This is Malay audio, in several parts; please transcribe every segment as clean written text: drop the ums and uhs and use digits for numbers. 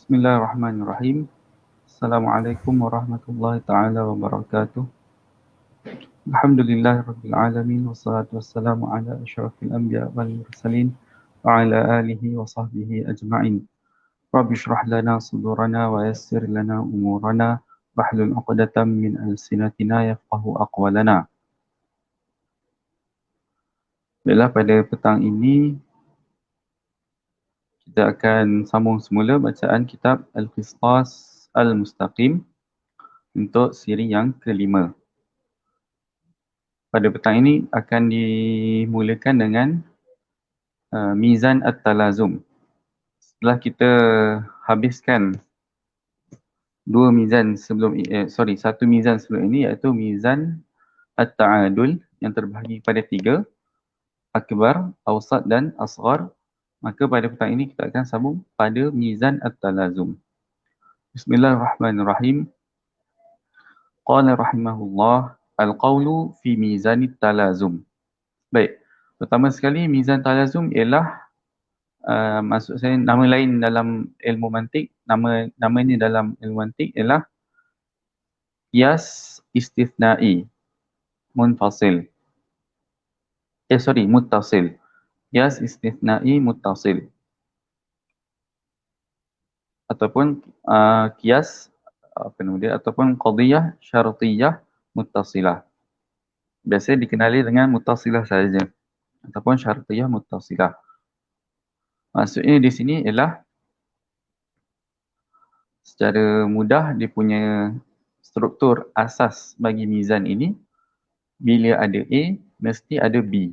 Bismillahirrahmanirrahim. Assalamualaikum warahmatullahi taala wabarakatuh. Alhamdulillahirabbil alamin wassalatu wassalamu ala asyrafil anbiya wal mursalin wa ala alihi wa sahbihi ajma'in. Rabbi shrah lana sudurana wa yassir lana umurana wahlul 'uqdatam min alsinatina yafqahu aqwalana. Baiklah, pada petang ini kita akan sambung semula bacaan kitab Al-Qistas Al-Mustaqim untuk siri yang kelima. Pada petang ini akan dimulakan dengan Mizan At-Talazum. Setelah kita habiskan satu mizan sebelum ini, iaitu Mizan At-Ta'adul yang terbahagi pada 3, Akbar, Awsat dan Asghar. Maka pada petang ini kita akan sambung pada Mizan At-Talazum. Bismillahirrahmanirrahim. Qala rahimahullah al-qawlu fi mizan at-talazum. Baik, pertama sekali mizan talazum ialah maksud saya nama lain dalam ilmu mantik, namanya dalam ilmu mantik ialah qiyas istithnai munfasil. Muttasil. Qiyas istithnai muttasil. Ataupun qiyas ataupun qadiyah syartiyah muttasilah. Biasa dikenali dengan muttasilah saja ataupun syartiyah muttasilah. Maksudnya di sini ialah secara mudah dia punya struktur asas bagi mizan ini, bila ada A mesti ada B.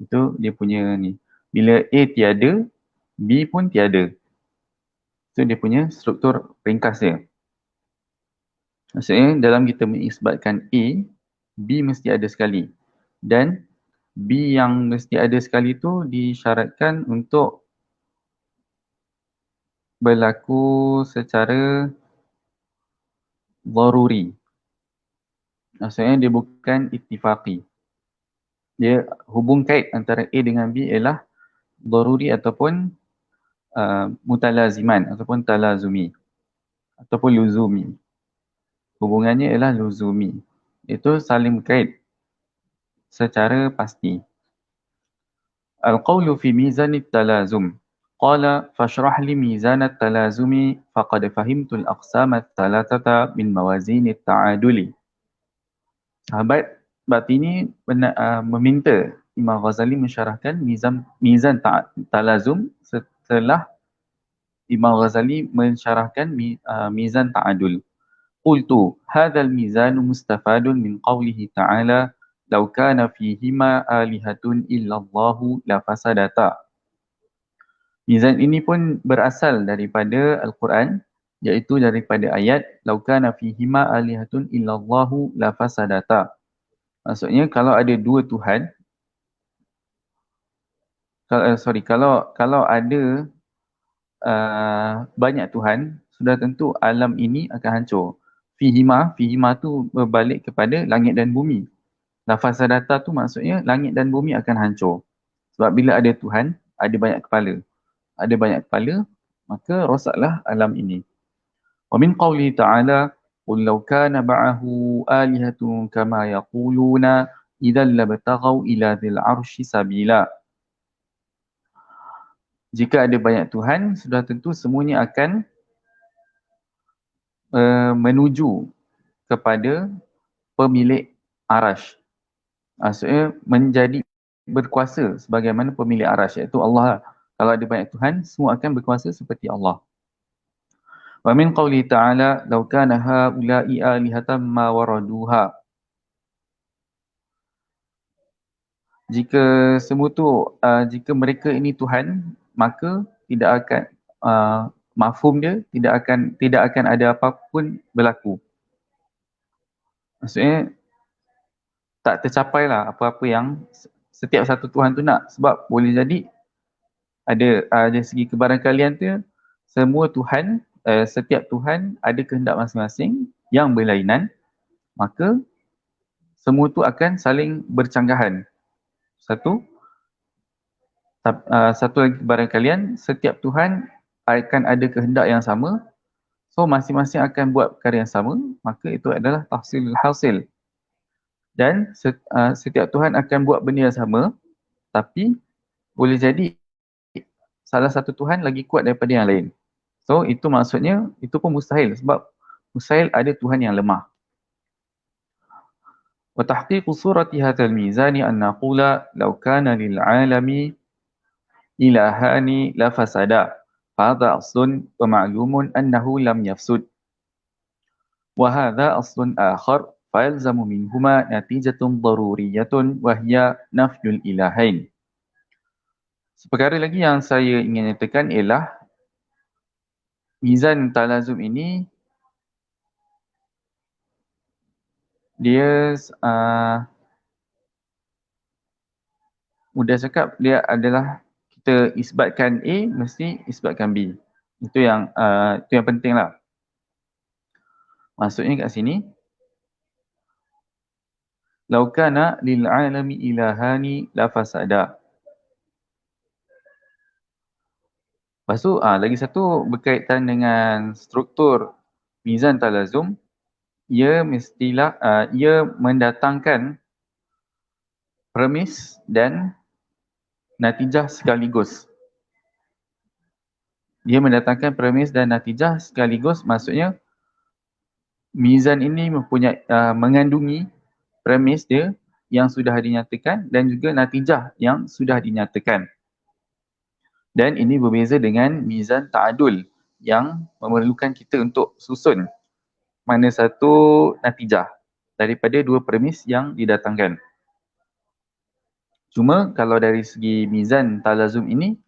Itu dia punya ni. Bila A tiada, B pun tiada. Itu dia punya struktur ringkas dia. Maksudnya dalam kita mengisbatkan A, B mesti ada sekali. Dan B yang mesti ada sekali tu disyaratkan untuk berlaku secara daruri. Maksudnya dia bukan ittifaqi. Dia hubung kait antara A dengan B ialah daruri ataupun mutalaziman ataupun talazumi ataupun luzumi. Hubungannya ialah luzumi. Itu saling berkait secara pasti. Al-qawlu fi mizan at-talazum. Qala fashrah li mizan at-talazumi faqad fahimtu al-aqsam ath-thalathata min mawazin at-ta'aduli. Sahabat Batini meminta Imam Ghazali mensyarahkan mizan talazum setelah Imam Ghazali mensyarahkan mizan ta'adul. Qultu hadzal mizan mustafadun min qawlihi ta'ala law kana fihima alihatun illallahu la fasadata. Mizan ini pun berasal daripada Al-Quran, iaitu daripada ayat law kana fihima alihatun illallahu la fasadata. Maksudnya kalau ada dua Tuhan, kalau ada banyak Tuhan, sudah tentu alam ini akan hancur. Fihima tu berbalik kepada langit dan bumi. Lafaz sadata tu maksudnya langit dan bumi akan hancur. Sebab bila ada Tuhan, ada banyak kepala. Ada banyak kepala, maka rosaklah alam ini. Wa min qawlihi ta'ala qul law kana ba'ahu alihatun kama yaquluna idzal labtaghaw ila dzil 'arsy sabila. Jika ada banyak Tuhan, sudah tentu semuanya akan menuju kepada pemilik arash. Maksudnya menjadi berkuasa sebagaimana pemilik arash, iaitu Allah. Kalau ada banyak Tuhan, semua akan berkuasa seperti Allah. Wa min qawli ta'ala law kana haula'i alihatan ma waraduha. Jika jika mereka ini Tuhan, maka tidak akan mafhum dia tidak akan ada apapun berlaku. Maksudnya tak tercapailah apa-apa yang setiap satu Tuhan tu nak, sebab boleh jadi ada segi kebarangkalian tu, semua Tuhan, setiap Tuhan ada kehendak masing-masing yang berlainan, maka semua tu akan saling bercanggahan. Satu lagi kebarangkalian, setiap Tuhan akan ada kehendak yang sama, so masing-masing akan buat perkara yang sama, maka itu adalah tahsilul hasil. Dan setiap Tuhan akan buat benda yang sama, tapi boleh jadi salah satu Tuhan lagi kuat daripada yang lain. So itu maksudnya, itu pun mustahil, sebab mustahil ada Tuhan yang lemah. Wa tahqiqu surati hadzal mizani an naqula law kana lil alami ilahani la fasada. Fahadha aslun wa ma'lumun annahu lam yafsud. Wa hadha aslun akhar fayalzamu minhuma natijatun daruriyatun wa hiya nafyul ilahain. Perkara lagi yang saya ingin nyatakan ialah mizan talazum ini dia mudah cakap, dia adalah kita isbatkan A mesti isbatkan B. Itu yang penting lah. Maksudnya kat sini, lau kana lil alami ilahani la fasada. Lepas tu lagi satu berkaitan dengan struktur mizan talazum, ia mestilah ia mendatangkan premis dan natijah sekaligus. Dia mendatangkan premis dan natijah sekaligus, maksudnya mizan ini mempunyai mengandungi premis dia yang sudah dinyatakan dan juga natijah yang sudah dinyatakan. Dan ini berbeza dengan mizan ta'adul yang memerlukan kita untuk susun mana satu natijah daripada dua premis yang didatangkan. Cuma kalau dari segi mizan talazum ini,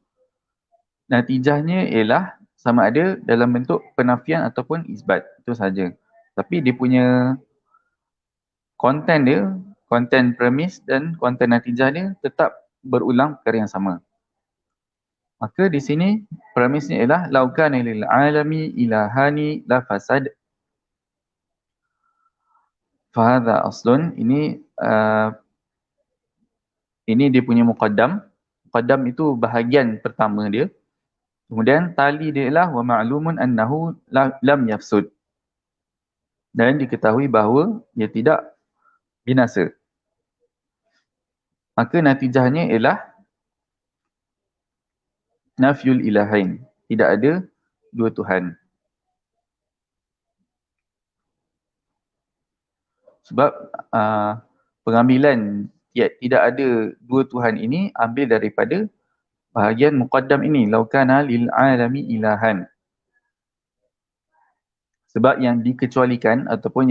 natijahnya ialah sama ada dalam bentuk penafian ataupun isbat. Itu saja. Tapi dia punya konten dia, konten premis dan konten natijah dia tetap berulang perkara yang sama. Maka di sini premisnya ialah lau kana lil alami ilahani la fasad. Fahadha aslun, ini dia punya muqaddam. Muqaddam itu bahagian pertama dia. Kemudian tali dia ialah wa ma'lumun annahu lam yafsud. Dan diketahui bahawa ia tidak binasa. Maka natijahnya ialah nafyul ilahain. Tidak ada dua Tuhan. Sebab pengambilan tidak ada dua Tuhan ini ambil daripada bahagian muqaddam ini. Lau kana lil alami ilahan. Sebab yang dikecualikan ataupun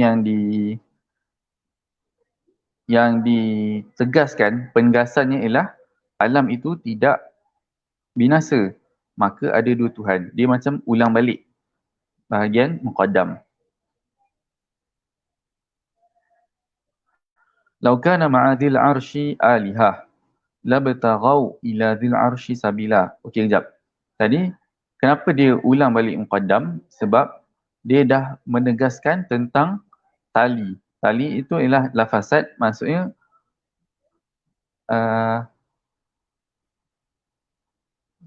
yang ditegaskan, penegasannya ialah alam itu tidak binasa. Maka ada dua Tuhan. Dia macam ulang balik bahagian muqaddam. Lau kana ma'adil arshi alihah labtaghaw ila dhil arshi sabila. Okey, kejap. Tadi kenapa dia ulang balik muqaddam? Sebab dia dah menegaskan tentang tali. Tali itu ialah lafazat, maksudnya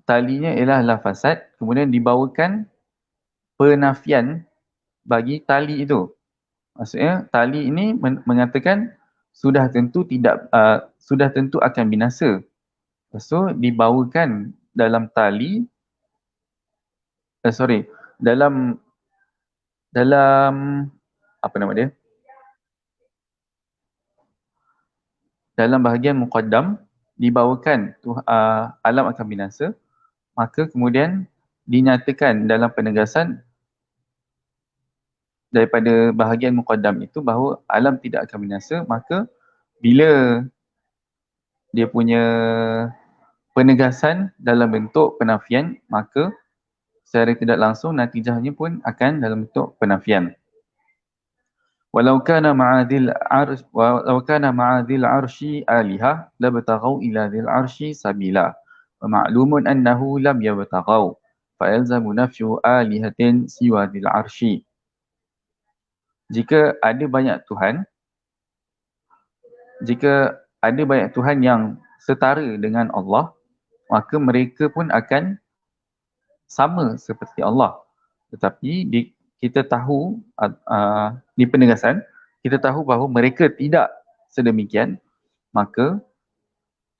talinya ialah lafazat, kemudian dibawakan penafian bagi tali itu. Maksudnya tali ini mengatakan sudah tentu akan binasa. Lepas tu dibawakan dalam tali, dalam apa nama dia? Dalam bahagian muqaddam dibawakan alam akan binasa, maka kemudian dinyatakan dalam penegasan daripada bahagian muqaddam itu bahawa alam tidak akan binasa. Maka bila dia punya penegasan dalam bentuk penafian, maka secara tidak langsung natijahnya pun akan dalam bentuk penafian. Walau kana ma'adhil arshi alihah labtaghaw ila dhil arshi sabila. Wa ma'lumun annahu lam yabtaghaw fa yalzamu nafyu alihatin siwa dhil arshi. Jika ada banyak Tuhan yang setara dengan Allah, maka mereka pun akan sama seperti Allah. Tetapi kita tahu di penegasan, kita tahu bahawa mereka tidak sedemikian, maka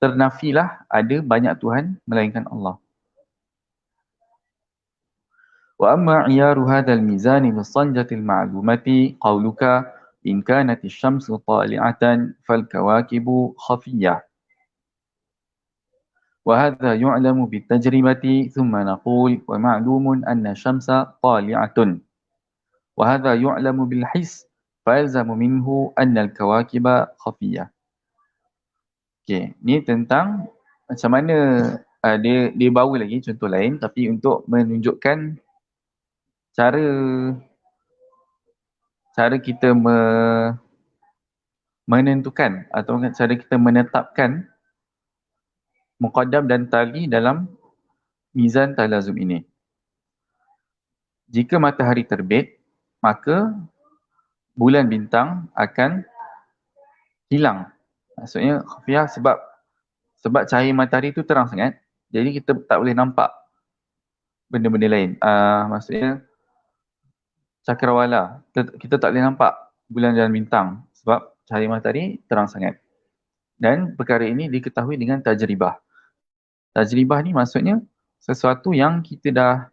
ternafilah ada banyak Tuhan melainkan Allah. Wa amma iyaru hadzal mizan min sanjatil ma'lumati qauluka in kanat asy-syamsu tali'atan fal kawakibu khafiyyah. وهذا يعلم بالتجربة ثم نقول ومعلوم أن الشمس طالعة وهذا يعلم بالحس فيلزم منه أن الكواكب خفية. Okey, ni tentang macam mana dia bawa lagi contoh lain tapi untuk menunjukkan cara kita menentukan atau cara kita menetapkan muqaddam dan tali dalam mizan talazum ini. Jika matahari terbit, maka bulan bintang akan hilang. Maksudnya khafiyah sebab cahaya matahari itu terang sangat, jadi kita tak boleh nampak benda-benda lain. Maksudnya cakrawala, kita tak boleh nampak bulan dan bintang sebab cahaya matahari terang sangat. Dan perkara ini diketahui dengan tajribah. Tajribah ni maksudnya sesuatu yang kita dah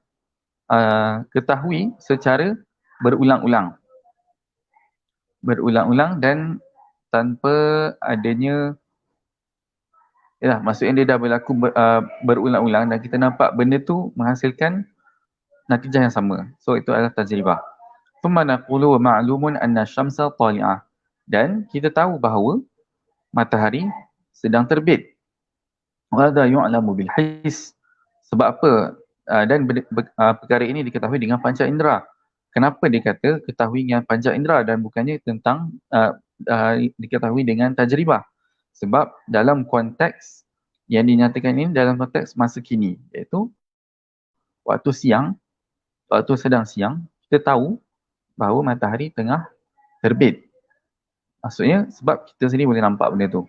ketahui secara berulang-ulang dan tanpa adanya maksudnya dia dah berlaku berulang-ulang dan kita nampak benda tu menghasilkan natijah yang sama. So itu adalah tajribah. Thumma naqulu wa ma'lumun anna syamsa tali'ah. Dan kita tahu bahawa matahari sedang terbit. Wa hadha yu'lamu bil his. Sebab apa? Dan perkara ini diketahui dengan panca indera. Kenapa dia kata ketahui dengan panca indera dan bukannya tentang diketahui dengan tajribah? Sebab dalam konteks yang dinyatakan ini dalam konteks masa kini, iaitu waktu sedang siang, kita tahu bahawa matahari tengah terbit. Maksudnya sebab kita sendiri boleh nampak benda tu.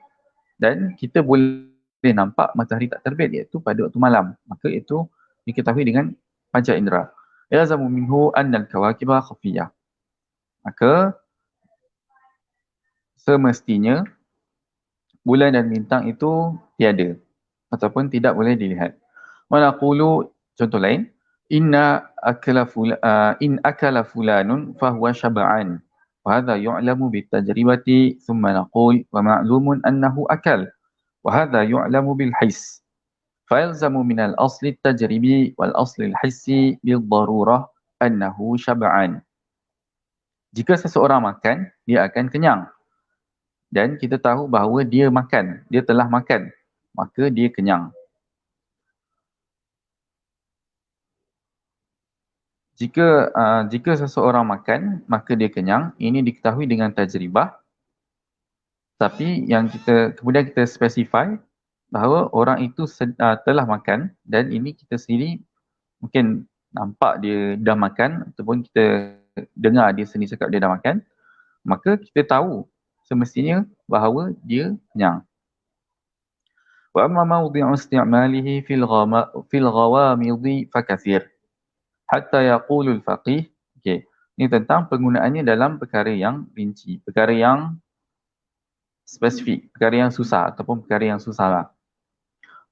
Dan kita boleh nampak matahari tak terbit iaitu pada waktu malam. Maka itu diketahui dengan panca indera. Yazamu minhu annal kawakiba khafiyah. Maka semestinya bulan dan bintang itu tiada ataupun tidak boleh dilihat. Wa naqulu, contoh lain, in akala fulanun fahuwa syab'an. Wa hadha yu'lamu bitajribati thumma naqul wa ma'lumun annahu akal. Wa hadha yu'lamu bil his. Fayalzamu min al-asli at-tajribi wal asli al-hissi bil darurah annahu syab'an. Jika seseorang makan, dia akan kenyang. Dan kita tahu bahawa dia telah makan, maka dia kenyang. Jika seseorang makan, maka dia kenyang. Ini diketahui dengan tajribah. Tapi yang kemudian kita specify bahawa orang itu telah makan dan ini kita sendiri mungkin nampak dia dah makan ataupun kita dengar dia sendiri cakap dia dah makan, maka kita tahu semestinya bahawa dia kenyang. Wa amma mawdi'u isti'malihi fil ghawamidhi fakathir hatta yaqulu al-faqih. Okey, ini tentang penggunaannya dalam perkara yang rinci, perkara yang spesifik, perkara yang susah ataupun perkara yang susahlah.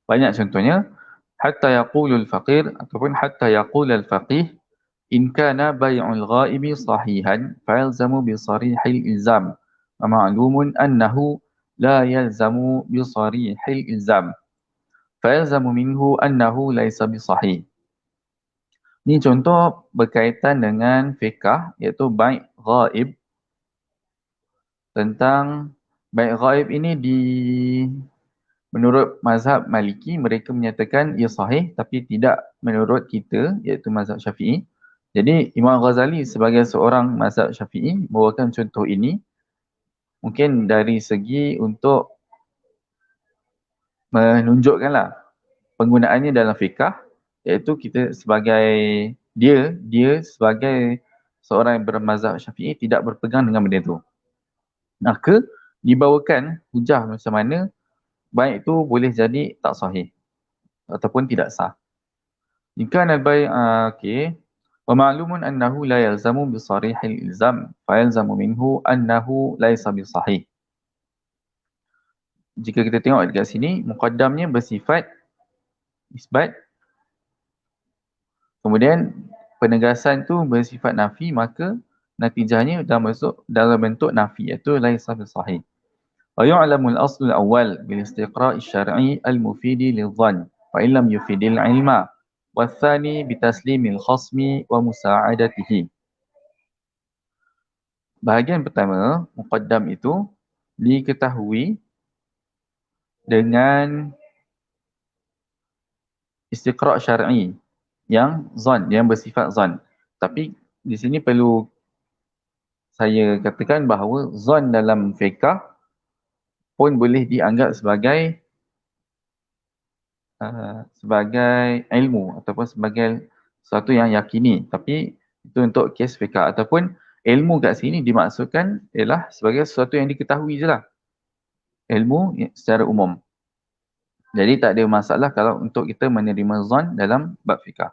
Banyak contohnya, hatta yaqulu al-faqir ataupun hatta yaqulu al-faqih in kana bay'ul ghaibi sahihan fayalzamu bi sarihil ilzam. ومعلوم أنه لا يلزم بصريح الإلزام فيلزم منه أنه ليس بصحيح. Ini contoh berkaitan dengan fiqh iaitu bai' ghaib. Tentang bai' ghaib ini menurut mazhab Maliki mereka menyatakan ia sahih tapi tidak menurut kita iaitu mazhab Syafi'i. Jadi Imam Ghazali sebagai seorang mazhab Syafi'i membawakan contoh ini mungkin dari segi untuk menunjukkanlah penggunaannya dalam fiqh, iaitu kita sebagai dia sebagai seorang yang bermazhab Syafi'i tidak berpegang dengan benda itu. Maka dibawakan hujah macam mana baik itu boleh jadi tak sahih ataupun tidak sah. إن كان البيع ومعلوم أنه لا يلزم بصريح الإلزام فيلزم منه أنه ليس بصحيح. Jika kita tengok dekat sini, muqaddamnya bersifat isbat, kemudian penegasan tu bersifat nafi, maka natijahnya dalam bentuk nafi, iaitu laisa bisahih. Wa yu'lamu al-asl al-awwal bil istiqra' asy-syar'i al-mufid lidh-dhann wa in lam yufid al-'ilma wa ath-thani bi taslim al-khasmi wa musa'adatihi. Bahagian pertama, muqaddam itu diketahui dengan istiqra' syar'i yang bersifat zan. Tapi di sini perlu saya katakan bahawa zan dalam fiqh pun boleh dianggap sebagai ilmu ataupun sebagai sesuatu yang yakini. Tapi itu untuk kes fiqh, ataupun ilmu kat sini dimaksudkan ialah sebagai sesuatu yang diketahui je lah. Ilmu secara umum. Jadi tak ada masalah kalau untuk kita menerima zan dalam bab fiqh.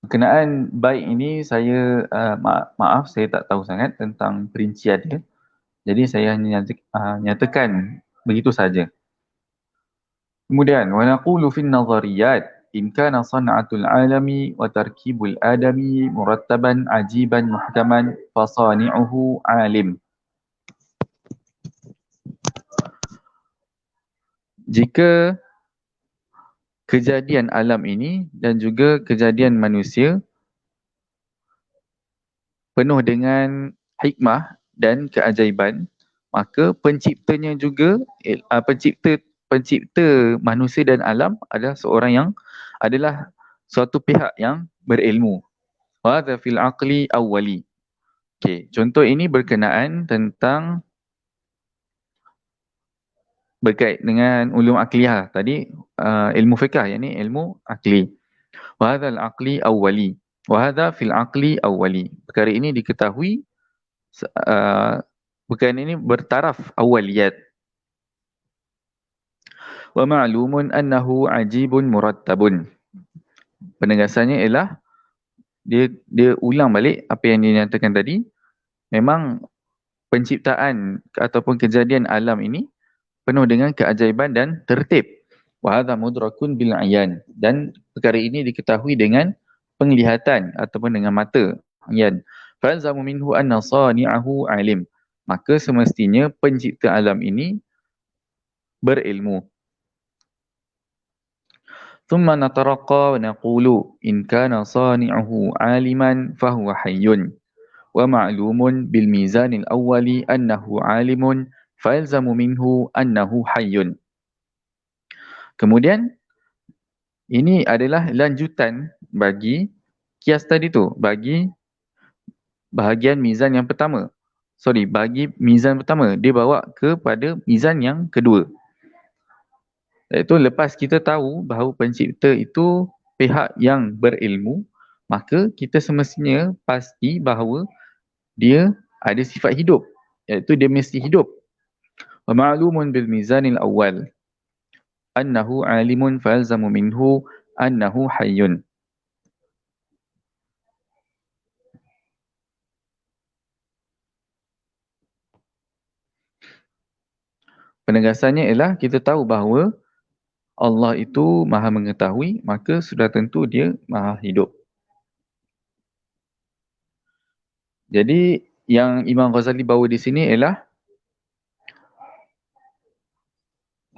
Berkenaan baik ini saya maaf saya tak tahu sangat tentang perincian dia. Jadi saya hanya nyatakan begitu saja. Kemudian wa naqulu fi an-nadhariyat in kana san'atul alami wa tarkibul adami murattaban ajiban muhkaman fa sani'uhu alim. Jika kejadian alam ini dan juga kejadian manusia penuh dengan hikmah dan keajaiban, maka penciptanya juga pencipta manusia dan alam adalah suatu pihak yang berilmu. Wa hadha fil aqli awwali. Okey, contoh ini berkenaan tentang berkait dengan ulum akliyah tadi, ilmu fiqh, yang ni ilmu akli. Wa hadha al aqli awwali. Wa hadha fil aqli awwali. Perkara ini diketahui perkara ini bertaraf awaliyat. Wa ma'lumun annahu ajibun murattabun. Penegasannya ialah dia ulang balik apa yang dinyatakan tadi. Memang penciptaan ataupun kejadian alam ini penuh dengan keajaiban dan tertib. Wa hadha mudrakun bil ayan. Dan perkara ini diketahui dengan penglihatan ataupun dengan mata. Ayan. Falzamu minhu anna sani'ahu alim. Maka semestinya pencipta alam ini berilmu. Thumma nataraqqa wa naqulu in kana sani'uhu 'aliman fahuwa hayyun wa ma'lumun bil mizanil awwali annahu 'alimun falzamu minhu annahu hayyun. Kemudian ini adalah lanjutan bagi kias tadi tu, bagi bahagian mizan yang pertama. Bagi mizan pertama, dia bawa kepada mizan yang kedua. Iaitu lepas kita tahu bahawa pencipta itu pihak yang berilmu, maka kita semestinya pasti bahawa dia ada sifat hidup, iaitu dia mesti hidup. Wa ma'lumun bil mizanil awwal annahu 'alimun falzamu minhu annahu hayyun. Penegasannya ialah kita tahu bahawa Allah itu maha mengetahui, maka sudah tentu dia maha hidup. Jadi yang Imam Ghazali bawa di sini ialah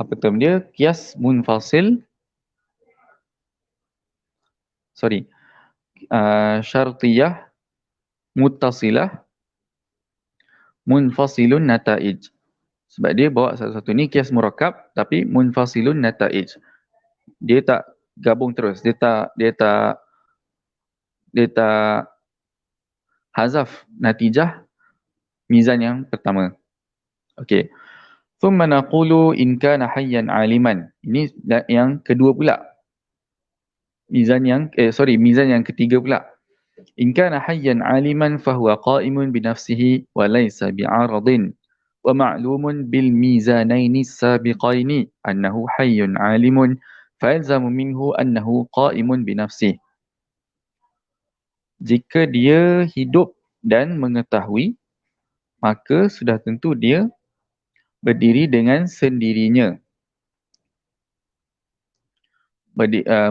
apa term dia? Qiyas munfasil. Syartiyah muttasilah munfasilun nataij. Sebab dia bawa satu-satu ni qiyas murakkab tapi munfasilun nataij. Dia tak gabung terus. Dia tak hazaf natijah mizan yang pertama. Okey. Thumma naqulu in kana hayyan 'aliman. Ini yang kedua pula. Mizan yang ketiga pula. In kana hayyan 'aliman fahuwa qa'imun bi nafsihi wa laysa bi'aradin. Wa ma'lumun bil mizanaini as-sabiqaini annahu hayyun 'alimun فَيَلْزَمُ مِنْهُ أَنَّهُ قَائِمٌ بِنَفْسِهِ. Jika dia hidup dan mengetahui, maka sudah tentu dia berdiri dengan sendirinya.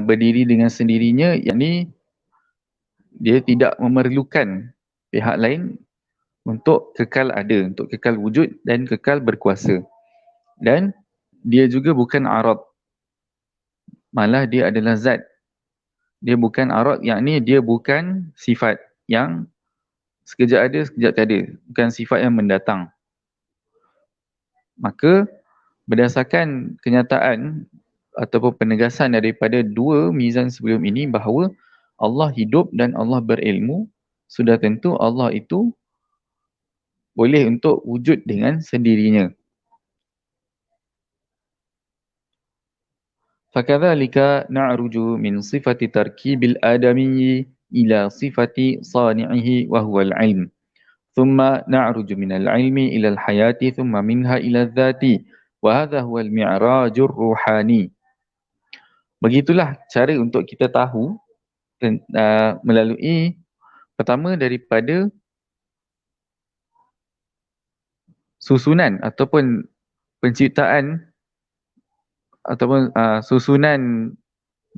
Berdiri dengan sendirinya, yakni dia tidak memerlukan pihak lain untuk kekal ada, untuk kekal wujud dan kekal berkuasa. Dan dia juga bukan arad, malah dia adalah zat. Dia bukan arad, yakni dia bukan sifat yang sekejap ada, sekejap tak ada. Bukan sifat yang mendatang. Maka berdasarkan kenyataan ataupun penegasan daripada dua mizan sebelum ini bahawa Allah hidup dan Allah berilmu, sudah tentu Allah itu boleh untuk wujud dengan sendirinya. فَكَذَلِكَ نَعْرُجُ مِنْ صِفَةِ تَرْكِيبِ الْآدَمِيِّ إِلَى صِفَةِ صَانِعِهِ وَهُوَ الْعِلْمِ ثُمَّ نَعْرُجُ مِنَ الْعِلْمِ إِلَى الْحَيَاةِ ثُمَّ مِنْهَا إِلَى الذَّاتِ وَهَذَا هُوَ الْمِعْرَاجُ الرُّوحَانِي. Begitulah cara untuk kita tahu melalui pertama daripada susunan ataupun penciptaan ataupun susunan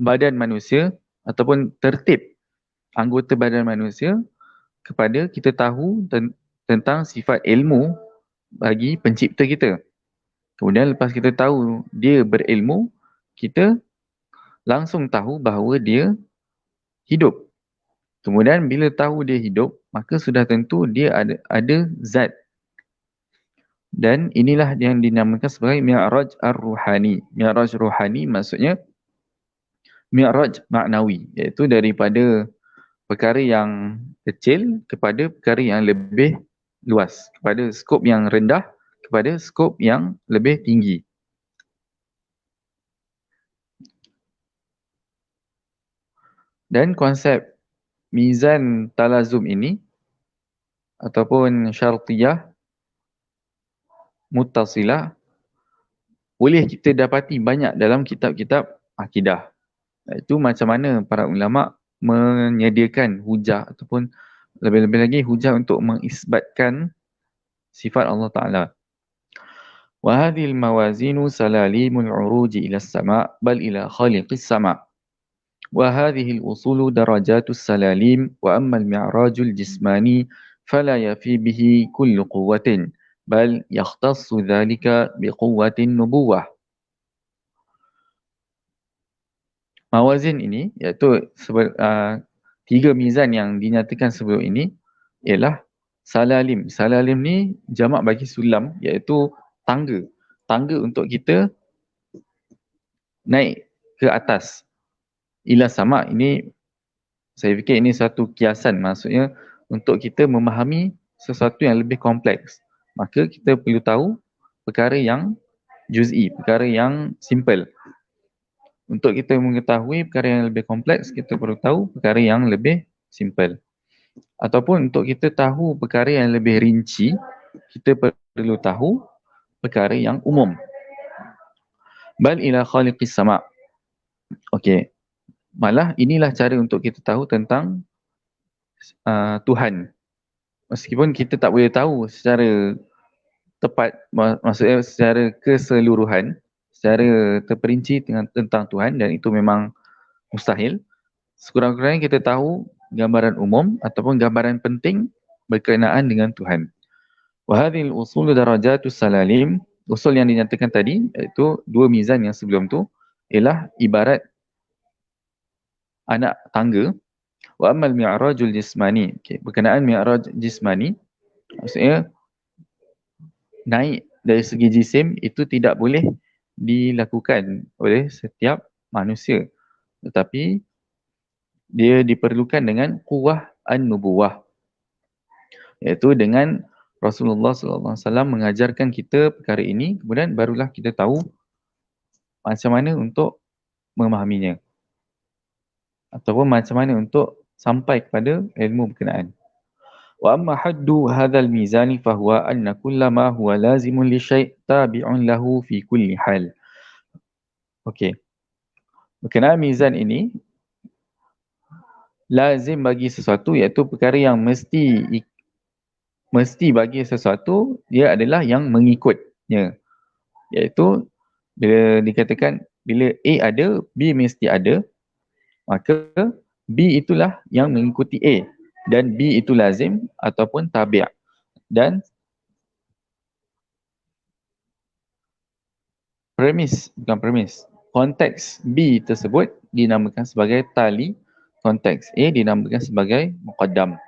badan manusia ataupun tertib anggota badan manusia kepada kita tahu tentang sifat ilmu bagi pencipta kita. Kemudian lepas kita tahu dia berilmu, kita langsung tahu bahawa dia hidup. Kemudian bila tahu dia hidup, maka sudah tentu dia ada zat. Dan inilah yang dinamakan sebagai mi'raj ar-ruhani. Mi'raj ruhani maksudnya mi'raj maknawi, iaitu daripada perkara yang kecil kepada perkara yang lebih luas, kepada skop yang rendah kepada skop yang lebih tinggi. Dan konsep mizan talazum ini ataupun syartiyah muttasilah boleh kita dapati banyak dalam kitab-kitab akidah. Itu macam mana para ulama menyediakan hujah ataupun lebih-lebih lagi hujah untuk mengisbatkan sifat Allah Ta'ala. وَهَذِهِ الْمَوَازِينُ سَلَالِيمُ الْعُرُوجِ إِلَى السَّمَاءِ بَلْ إِلَى خَالِقِ السَّمَاءِ وَهَذِهِ الْأُصُولُ دَرَجَاتُ السَّلَالِيمِ وَأَمَّا الْمِعْرَاجُ الْجِسْمَانِي فَلَا يَفِي بِهِ كُلُّ قُوَّةٍ بَلْ يَخْتَصُّ ذَلِكَ بِقُوَّةِ النُّبُوَّةِ. Mawazin ini, iaitu tiga mizan yang dinyatakan sebelum ini ialah salalim. Salalim ni jamak bagi sulam, iaitu tangga. Tangga untuk kita naik ke atas. Ila sama, ini saya fikir ini satu kiasan, maksudnya untuk kita memahami sesuatu yang lebih kompleks. Maka kita perlu tahu perkara yang juz'i, perkara yang simple. Untuk kita mengetahui perkara yang lebih kompleks, kita perlu tahu perkara yang lebih simple. Ataupun untuk kita tahu perkara yang lebih rinci, kita perlu tahu perkara yang umum. Bal ila khaliqis sama'. Okey. Malah inilah cara untuk kita tahu tentang Tuhan. Meskipun kita tak boleh tahu secara tepat, maksudnya secara keseluruhan, secara terperinci tentang Tuhan, dan itu memang mustahil. Sekurang-kurangnya kita tahu gambaran umum ataupun gambaran penting berkenaan dengan Tuhan. Wahadhil usul darajatus salalim, usul yang dinyatakan tadi, iaitu dua mizan yang sebelum tu, ialah ibarat anak tangga. Wa ammal mi'rajul jismani, berkenaan mi'raj jismani, maksudnya naik dari segi jisim itu tidak boleh dilakukan oleh setiap manusia, tetapi dia diperlukan dengan quwwah an-nubuwah, iaitu dengan Rasulullah SAW mengajarkan kita perkara ini, kemudian barulah kita tahu macam mana untuk memahaminya ataupun macam mana untuk sampai kepada ilmu berkenaan. Wa amma haddu hadzal mizani fahuwa anna kullama huwa lazimun li syai' tabi'un lahu fi kulli hal. Okey. Berkenaan mizan ini, lazim bagi sesuatu iaitu perkara yang mesti bagi sesuatu, dia adalah yang mengikutnya. Iaitu bila dikatakan bila A ada, B mesti ada, maka B itulah yang mengikuti A dan B itu lazim ataupun tabi'. Dan bukan premis, konteks B tersebut dinamakan sebagai tali, konteks A dinamakan sebagai muqaddam.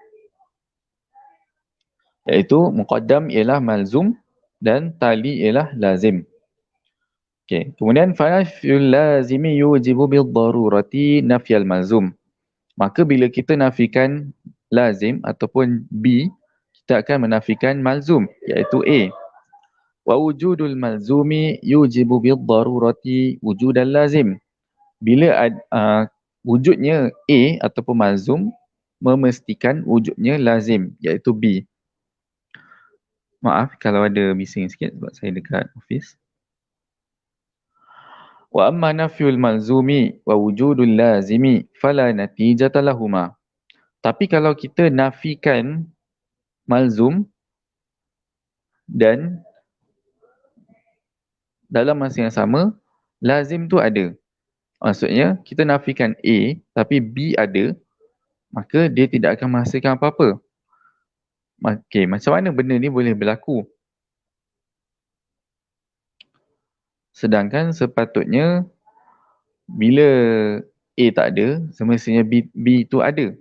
Iaitu muqaddam ialah malzum dan tali ialah lazim. Okey, kemudian fanafyul lazimi yujibu bil darurati nafyal malzum. Maka bila kita nafikan lazim ataupun B, kita akan menafikan malzum iaitu A. Wa wujudul malzumi yujibu bil darurati wujudal lazim. Bila wujudnya A ataupun malzum memastikan wujudnya lazim iaitu B. Maaf kalau ada bising sikit sebab saya dekat office. Wa amma nafyul malzumi wa wujudul lazimi fala natijata lahuma. Tapi kalau kita nafikan malzum dan dalam masa yang sama lazim tu ada. Maksudnya kita nafikan A tapi B ada, maka dia tidak akan menghasilkan apa-apa. Okey, macam mana benda ni boleh berlaku? Sedangkan sepatutnya bila A tak ada, semestinya B tu ada.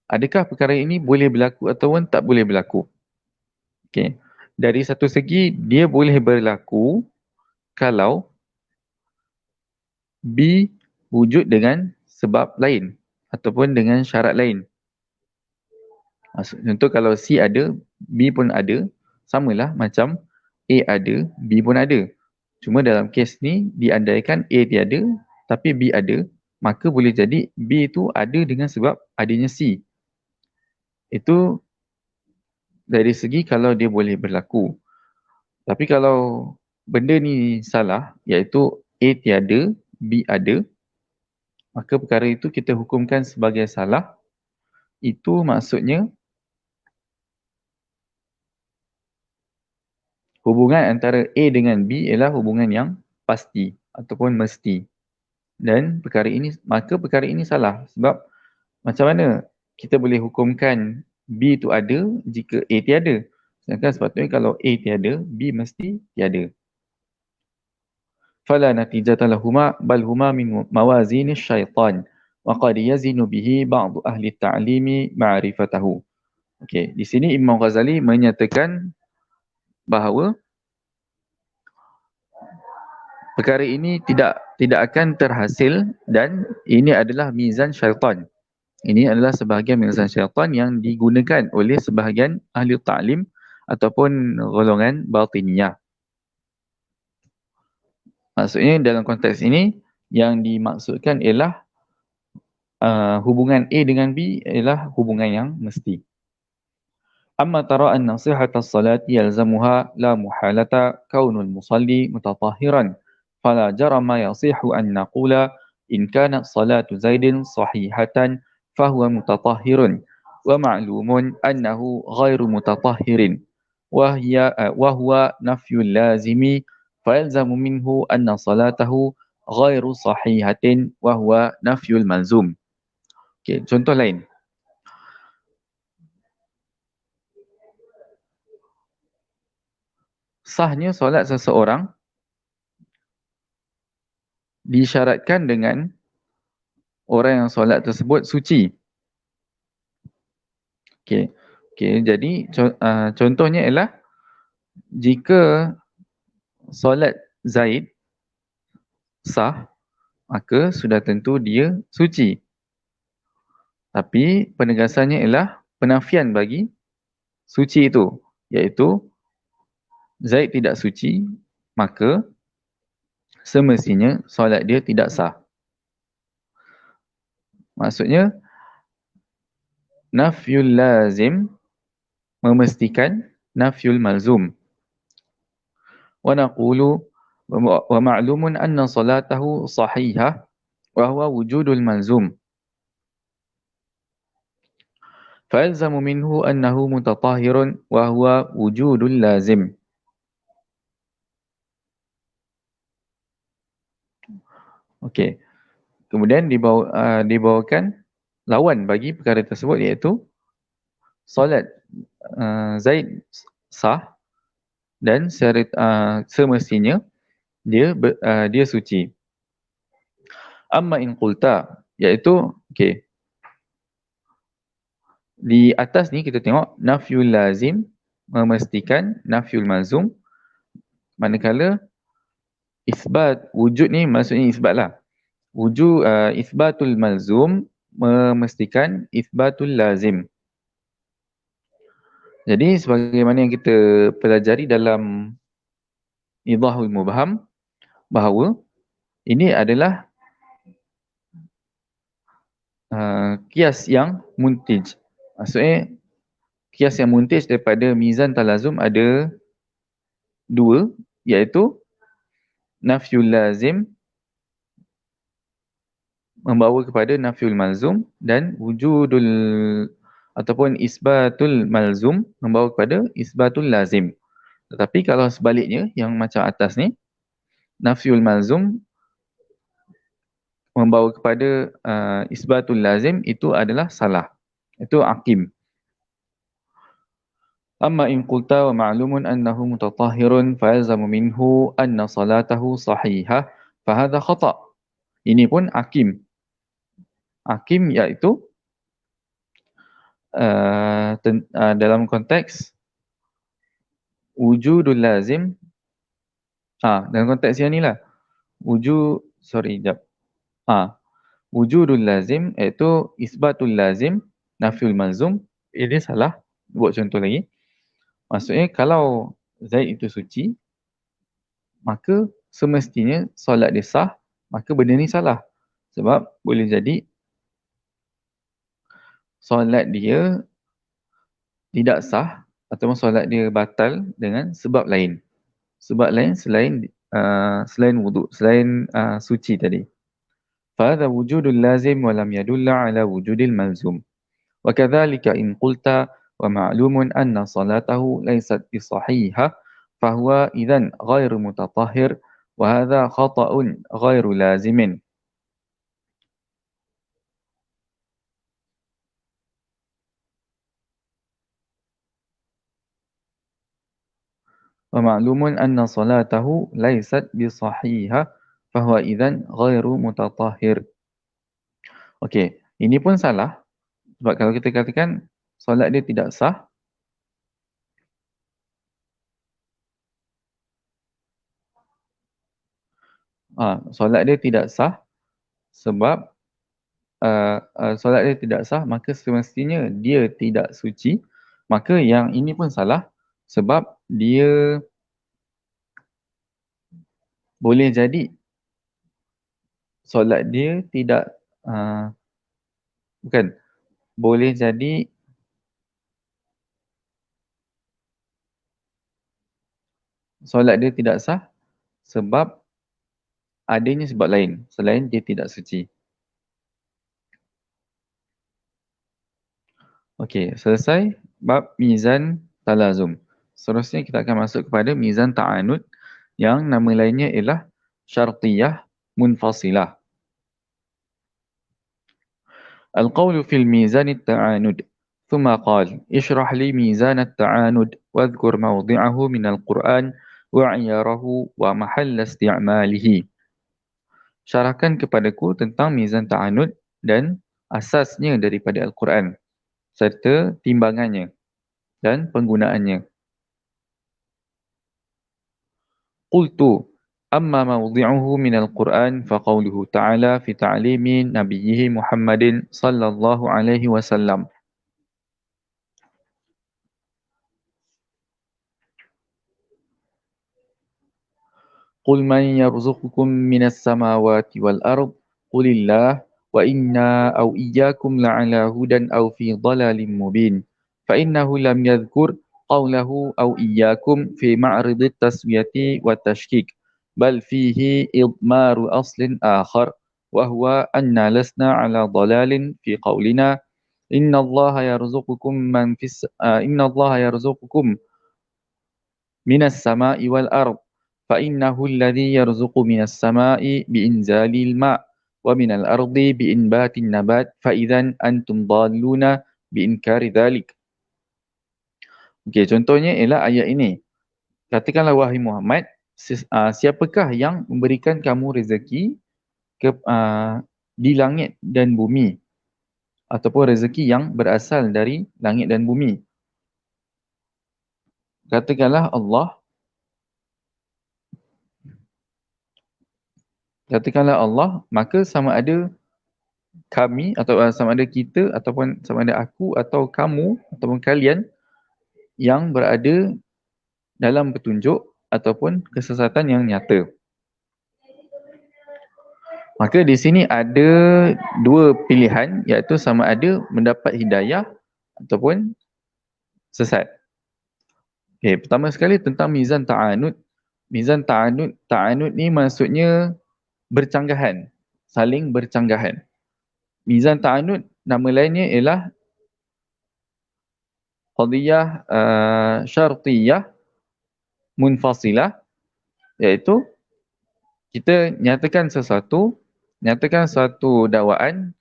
Adakah perkara ini boleh berlaku ataupun tak boleh berlaku? Okey. Dari satu segi, dia boleh berlaku kalau B wujud dengan sebab lain ataupun dengan syarat lain. Contoh kalau C ada, B pun ada, samalah macam A ada, B pun ada. Cuma dalam kes ni diandaikan A tiada tapi B ada, maka boleh jadi B tu ada dengan sebab adanya C. Itu dari segi kalau dia boleh berlaku. Tapi kalau benda ni salah, iaitu A tiada, B ada, maka perkara itu kita hukumkan sebagai salah. Itu maksudnya hubungan antara A dengan B ialah hubungan yang pasti ataupun mesti. Dan maka perkara ini salah. Sebab macam mana kita boleh hukumkan B itu ada jika A tiada? Sedangkan sepatutnya kalau A tiada, B mesti tiada. Fala natijata lahuma bal huma min mawazin syaitan wa qad yazinu bihi ba'd ahli ta'limi ma'rifatahu. Okey, di sini Imam Ghazali menyatakan bahawa perkara ini tidak akan terhasil dan ini adalah mizan syaitan. Ini adalah sebahagian mizan syaitan yang digunakan oleh sebahagian ahli ta'lim ataupun golongan batiniyah. Maksudnya dalam konteks ini yang dimaksudkan ialah hubungan A dengan B ialah hubungan yang mesti. Amma tara anna sihhata as-salati yalzamuha la muhalata kaunul musalli mutatahhiran fala jarama yasihu an naqula in kanat salatu Zaidin sahihatan fahuwa mutatahhirun wa ma'lumun annahu ghairu mutatahhirin wa huwa nafyul lazimi فيلزم منه أن صلاته غير صحيحة وهو نفي الملزوم. Okay, contoh lain. Sahnya solat seseorang disyaratkan dengan orang yang solat tersebut suci. Okay, jadi contohnya ialah jika solat Zaid sah, maka sudah tentu dia suci. Tapi penegasannya ialah penafian bagi suci itu, iaitu Zaid tidak suci, maka semestinya solat dia tidak sah. Maksudnya nafyul lazim memastikan nafyul malzum. Wa naqulu ومعلوم أن صلاته صحيحة وهو وجود الملزوم فيلزم منه أنه متطهر وهو وجود اللازم. Okey. Kemudian dibawakan lawan bagi perkara tersebut iaitu solat Zaid sah dan semestinya dia suci. Amma in qulta iaitu okey. Di atas ni kita tengok nafyul lazim memastikan nafyul malzum, manakala isbat wujud ni maksudnya isbat lah. Isbatul malzum memastikan isbatul lazim. Jadi sebagaimana yang kita pelajari dalam Idahul Mubham bahawa ini adalah kias yang muntij. Maksudnya kias yang muntij daripada mizan talazum ada dua, iaitu nafyul lazim membawa kepada nafyul malzum dan wujudul ataupun isbatul malzum membawa kepada isbatul lazim. Tetapi kalau sebaliknya yang macam atas ni, nafyul malzum membawa kepada isbatul lazim, itu adalah salah. Itu aqim. Amma in qulta wa ma'lumun annahu mutatahhirun fa yalzamu minhu anna salatahu sahihah fa hadha khata'. Ini pun aqim. Aqim iaitu dalam konteks wujudul lazim. Dalam konteks yang ni lah. Wujudul lazim iaitu isbatul lazim, nafyul malzum. Ini salah. Buat contoh lagi. Maksudnya kalau Zaid itu suci, maka semestinya solat dia sah, maka benda ni salah. Sebab boleh jadi solat dia tidak sah ataupun solat dia batal dengan sebab lain. Sebab lain selain wudu, selain suci tadi. Fahadha wujudul lazim wa lam yadulla ala wujudil malzum. Wa kadzalika in qulta wa ma'lumun anna salatahu laysat bisahihah fahuwa idzan ghairu mutatahhir wa hadha khata'un ghairu lazimin. ومعلوم أن صلاته ليست بصحيحة فهو إذن غير متطهر. Okey, ini pun salah. Sebab kalau kita katakan solat dia tidak sah, solat dia tidak sah sebab solat dia tidak sah, maka semestinya dia tidak suci. Maka yang ini pun salah sebab dia boleh jadi solat dia tidak boleh jadi solat dia tidak sah sebab adanya sebab lain selain dia tidak suci. Okey, selesai bab mizan talazum. Seterusnya kita akan masuk kepada mizan ta'anud yang nama lainnya ialah syartiyah munfasilah. Al-qawlu fil mizan at-ta'anud. ثم قال اشرح لي ميزان التعاند واذكر موضعه من القرآن وعياره ومحل استعماله. Syarahkan kepadaku tentang mizan ta'anud dan asasnya daripada Al-Quran serta timbangannya dan penggunaannya. Qultu amma mawdi'uhu min al-Quran faqawluhu ta'ala fi ta'limi nabiyyihi Muhammadin sallallahu alaihi wasallam. Qul man yarzuqukum minas samawati wal ard qulillah wa inna aw iyyakum la'ala hudan aw fi dhalalin mubin. Fa innahu lam yadhkur qawlahu aw iyyakum fi ma'rid at-taswiyati wa tashkik bal fihi idmaru aslin akhar wa huwa anna lasna ala dalalin fi qawlina inna allaha yarzuqukum minas sama'i wal ard fa innahu alladhi yarzuqu minas sama'i bi inzalil ma' wa minal ardi bi inbatin nabat fa idzan antum dalluna bi inkari dhalik. Okey, contohnya ialah ayat ini. Katakanlah wahai Muhammad, siapakah yang memberikan kamu rezeki di langit dan bumi ataupun rezeki yang berasal dari langit dan bumi? Katakanlah Allah. Katakanlah Allah, maka sama ada kami atau sama ada kita ataupun sama ada aku atau kamu ataupun kalian yang berada dalam petunjuk ataupun kesesatan yang nyata. Maka di sini ada dua pilihan, iaitu sama ada mendapat hidayah ataupun sesat. Okay, pertama sekali tentang mizan ta'anud. Mizan ta'anud ni maksudnya bercanggahan, saling bercanggahan. Mizan ta'anud nama lainnya ialah qadiyah syartiyah munfasilah, iaitu kita nyatakan satu dakwaan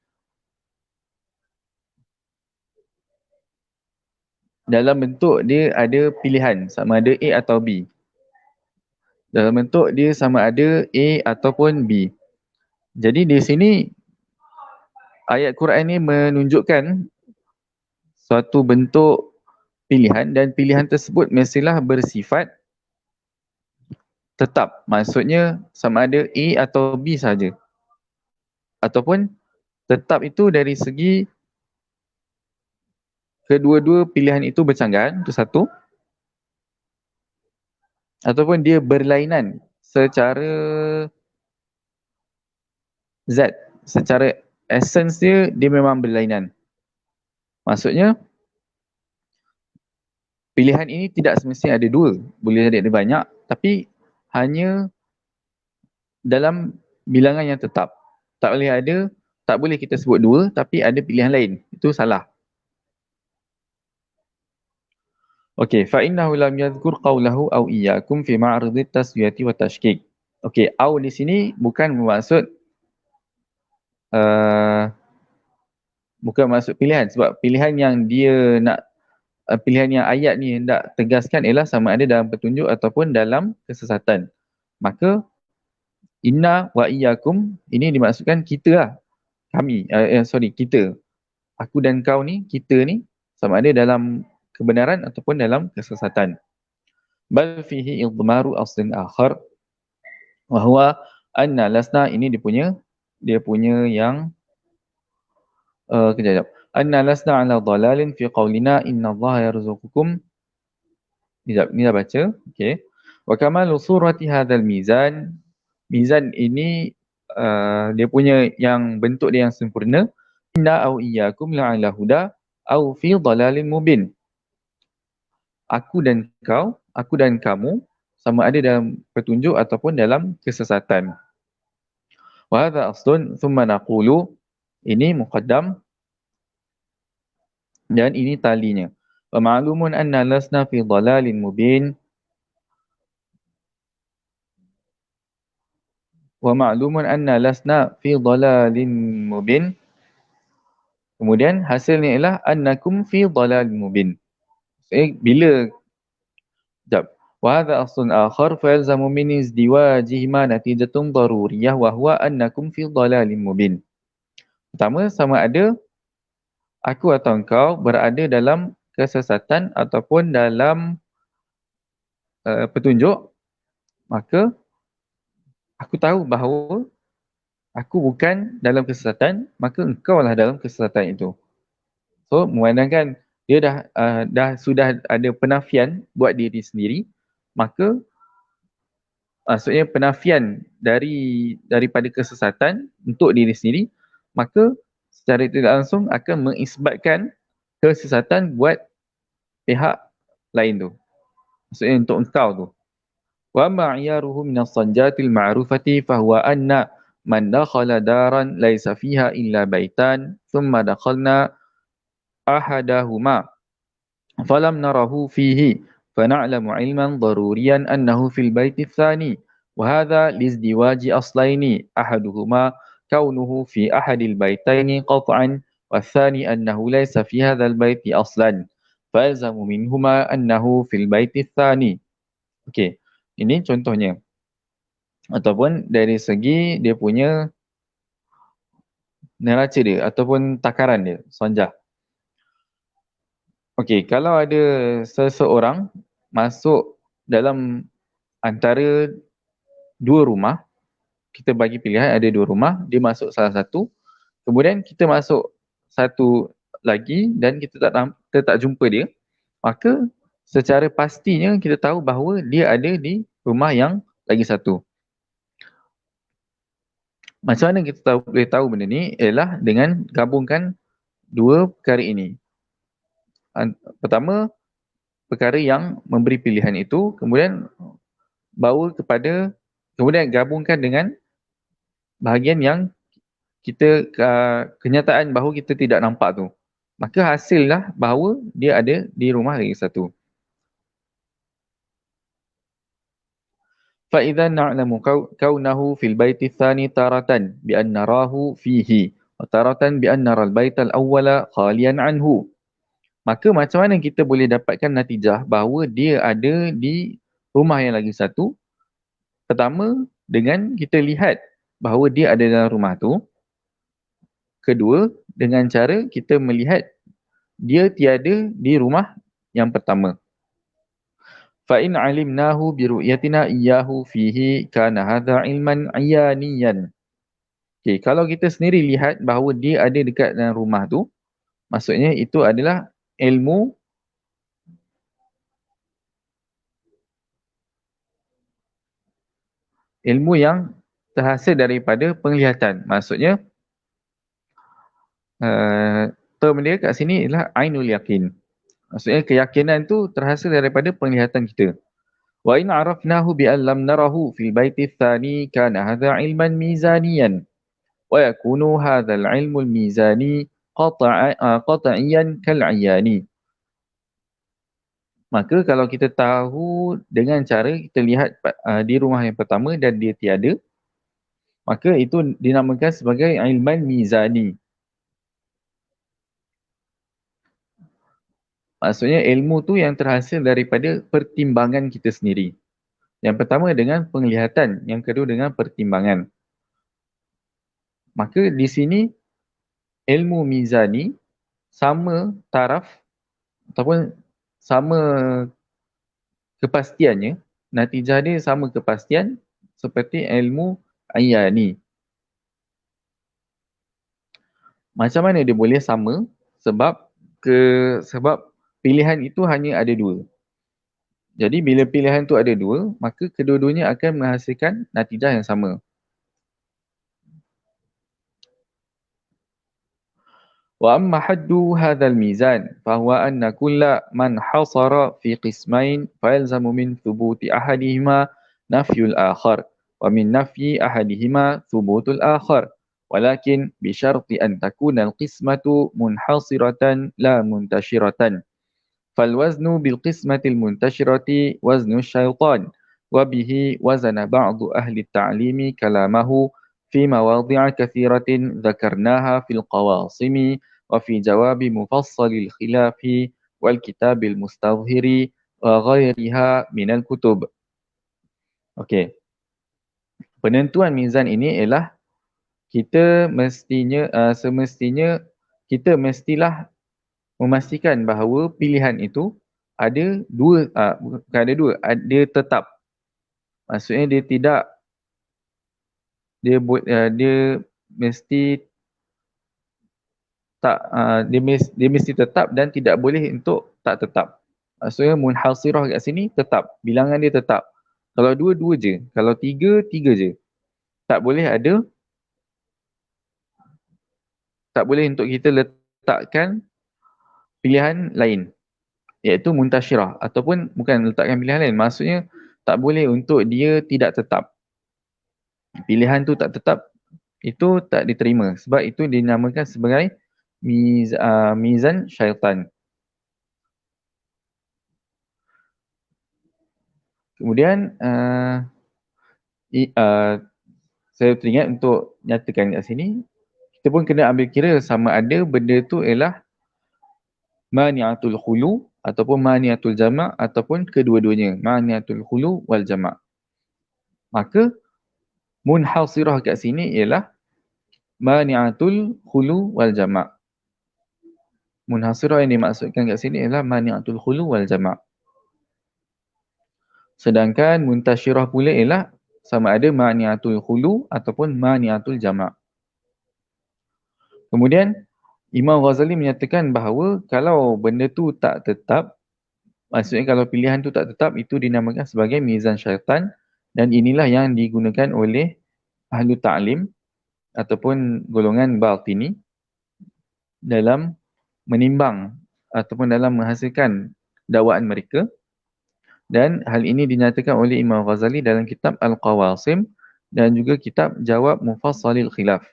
dalam bentuk dia ada pilihan sama ada A atau B. Dalam bentuk dia sama ada A ataupun B. Jadi di sini ayat Quran ni menunjukkan suatu bentuk pilihan dan pilihan tersebut mestilah bersifat tetap. Maksudnya sama ada A atau B saja. Ataupun tetap itu dari segi kedua-dua pilihan itu bercanggahan, itu satu. Ataupun dia berlainan secara zat, secara essence dia memang berlainan. Maksudnya pilihan ini tidak semestinya ada dua, boleh ada banyak, tapi hanya dalam bilangan yang tetap. Tak boleh kita sebut dua, tapi ada pilihan lain. Itu salah. Okey, fa innahu lam yadhkur qawlahu aw iyyakum fi ma'rad at-taswiyati wa tashkik. Okey, aw di sini bukan bermaksud bukan maksud pilihan, sebab pilihan yang dia nak pilihan yang ayat ni hendak tegaskan ialah sama ada dalam petunjuk ataupun dalam kesesatan. Maka inna wa iyyakum ini dimaksudkan kita lah. Kami, kita. Aku dan kau ni, kita ni sama ada dalam kebenaran ataupun dalam kesesatan. Bal fihi idmaru aslin akhar wa huwa anna lasna, ini dia punya yang kejap. Anna lasna ala dalalin fi qawlina innallaha yarzuqukum. Sekejap, ni dah baca. Okey. Wa kamalu surati hadzal mizan. Mizan ini dia punya yang bentuk dia yang sempurna. Inna au iyyakum la'ala huda au fi dalalin mubin. Aku dan kamu sama ada dalam petunjuk ataupun dalam kesesatan. Wa hadha aslun thumma naqulu, ini muqaddam dan ini talinya. Wa ma'lumun anna lasna fi dalalin mubin. Wa ma'lumun anna lasna fi dalalin mubin. Kemudian hasilnya ialah annakum fi dalalin mubin. Bila wa hadha aslun akhar fa yalzamu min izdiwajihima natijatun daruriyah wa huwa annakum fi dalalin mubin. Pertama, sama ada aku atau engkau berada dalam kesesatan ataupun dalam petunjuk, maka aku tahu bahawa aku bukan dalam kesesatan, maka engkau lah dalam kesesatan itu. So, memandangkan dia dah sudah ada penafian buat diri sendiri, maka maksudnya penafian daripada kesesatan untuk diri sendiri, maka secara tidak langsung akan mengisbatkan kesesatan buat pihak lain tu. Maksudnya untuk engkau tu. وأما عياره من الصنجات المعروفة فهو أن من دخل دارا ليس فيها إلا بيتان ثم دخلنا أحدهما فلم نره فيه فنعلم علما ضروريا أنه في البيت الثاني وهذا لازدواج أصلين أحدهما كونه في أحد البيتين قطعا والثاني أنه ليس في هذا البيت أصلا فيلزم منهما أنه في البيت الثاني. Okey, ini contohnya ataupun dari segi dia punya neraca dia ataupun takaran dia, sonjah. Okey, kalau ada seseorang masuk dalam antara dua rumah, kita bagi pilihan ada dua rumah, dia masuk salah satu, kemudian kita masuk satu lagi dan kita tak jumpa dia, maka secara pastinya kita tahu bahawa dia ada di rumah yang lagi satu. Macam mana kita boleh tahu benda ni? Ialah dengan gabungkan dua perkara ini. Pertama, perkara yang memberi pilihan itu, kemudian kemudian gabungkan dengan bahagian yang kita kenyataan bahawa kita tidak nampak tu. Maka hasillah bahawa dia ada di rumah lagi satu. فَإِذَا نَعْلَمُ كَوْنَهُ فِي الْبَيْتِ الثَّانِي تَارَةً بِأَنْ نَرَاهُ فِيهِ وَتَارَةً بِأَنْ نَرَى الْبَيْتَ الْأَوَّلَ خَالِيًا عَنْهُ. Maka macam mana kita boleh dapatkan natijah bahawa dia ada di rumah yang lagi satu? Pertama, dengan kita lihat bahawa dia ada dalam rumah tu. Kedua, dengan cara kita melihat dia tiada di rumah yang pertama. فَإِنْ عَلِمْنَاهُ بِرُؤْيَتِنَا إِيَّاهُ فِيهِ كَانَ هَذَا عِلْمًا عِيَانِيًّا. Okay, kalau kita sendiri lihat bahawa dia ada dekat dalam rumah tu, maksudnya itu adalah ilmu yang terhasil daripada penglihatan. Maksudnya term dia kat sini adalah ainul yakin. Maksudnya keyakinan tu terhasil daripada penglihatan kita. Wa in arafnahu bi an lam narahu fil baiti tsani kana hadha ilman mizaniyan wa yakunu hadha al-ilmu al-mizani qat'iyan kal-'ayani. Maka kalau kita tahu dengan cara kita lihat di rumah yang pertama dan dia tiada, maka itu dinamakan sebagai ilman mizani. Maksudnya ilmu tu yang terhasil daripada pertimbangan kita sendiri. Yang pertama dengan penglihatan, yang kedua dengan pertimbangan. Maka di sini ilmu mizani sama taraf ataupun sama kepastiannya, natijah dia sama kepastian seperti ilmu ayani. Macam mana dia boleh sama? Sebab pilihan itu hanya ada dua. Jadi bila pilihan itu ada dua, maka kedua-duanya akan menghasilkan natijah yang sama. Wa amma haddu hadzal mizan fahuwa anna kulla man hasara fi qismain fayalzamu min thubuti ahadihima nafyul akhar wa min nafyi ahadihima thubutul akhar. Walakin bisyarti an takuna al-qismatu munhasiratan la muntashiratan. فالوزن بالقسمة المنتشرة وزن الشيطان وبه وزن بعض أهل التعليم كلامه في مواضع كثيرة ذكرناها في القواصم وفي جواب مفصل الخلاف والكتاب المستظهر وغيرها من الكتب. Okey. Penentuan mizan ini ialah semestinya kita mestilah memastikan bahawa pilihan itu ada dua, bukan ada dua, dia tetap. Maksudnya dia tidak, dia mesti tak, dia mesti tetap dan tidak boleh untuk tak tetap. Maksudnya munhasirah kat sini tetap, bilangan dia tetap. Kalau dua, dua je. Kalau tiga, tiga je. Tak boleh ada, tak boleh untuk kita letakkan pilihan lain, iaitu muntasyirah, ataupun bukan letakkan pilihan lain, maksudnya tak boleh untuk dia tidak tetap. Pilihan tu tak tetap, itu tak diterima. Sebab itu dinamakan sebagai mizan syaitan. Kemudian saya teringat untuk nyatakan kat sini, kita pun kena ambil kira sama ada benda tu ialah mani'atul khulu ataupun mani'atul jama' ataupun kedua-duanya, mani'atul khulu wal jama'. Maka munhasirah kat sini ialah mani'atul khulu wal jama'. Munhasirah yang dimaksudkan kat sini ialah mani'atul khulu wal jama'. Sedangkan muntashirah pula ialah sama ada mani'atul khulu ataupun mani'atul jama'. Kemudian Imam Ghazali menyatakan bahawa kalau benda tu tak tetap, maksudnya kalau pilihan tu tak tetap, itu dinamakan sebagai mizan syaitan, dan inilah yang digunakan oleh ahlu ta'lim ataupun golongan batini dalam menimbang ataupun dalam menghasilkan dakwaan mereka. Dan hal ini dinyatakan oleh Imam Ghazali dalam kitab Al-Qawasim dan juga kitab Jawab Mufassalil Khilaf.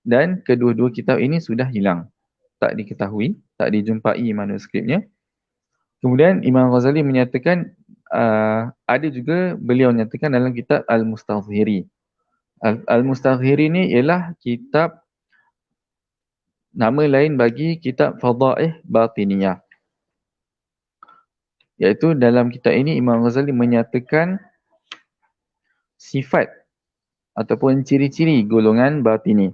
Dan kedua-dua kitab ini sudah hilang, tak diketahui, tak dijumpai manuskripnya. Kemudian Imam Ghazali menyatakan ada juga beliau menyatakan dalam kitab Al-Mustadhiri. Al-Mustadhiri ni ialah kitab, nama lain bagi kitab Fadaih Batiniyah. Iaitu dalam kitab ini Imam Ghazali menyatakan sifat ataupun ciri-ciri golongan batini.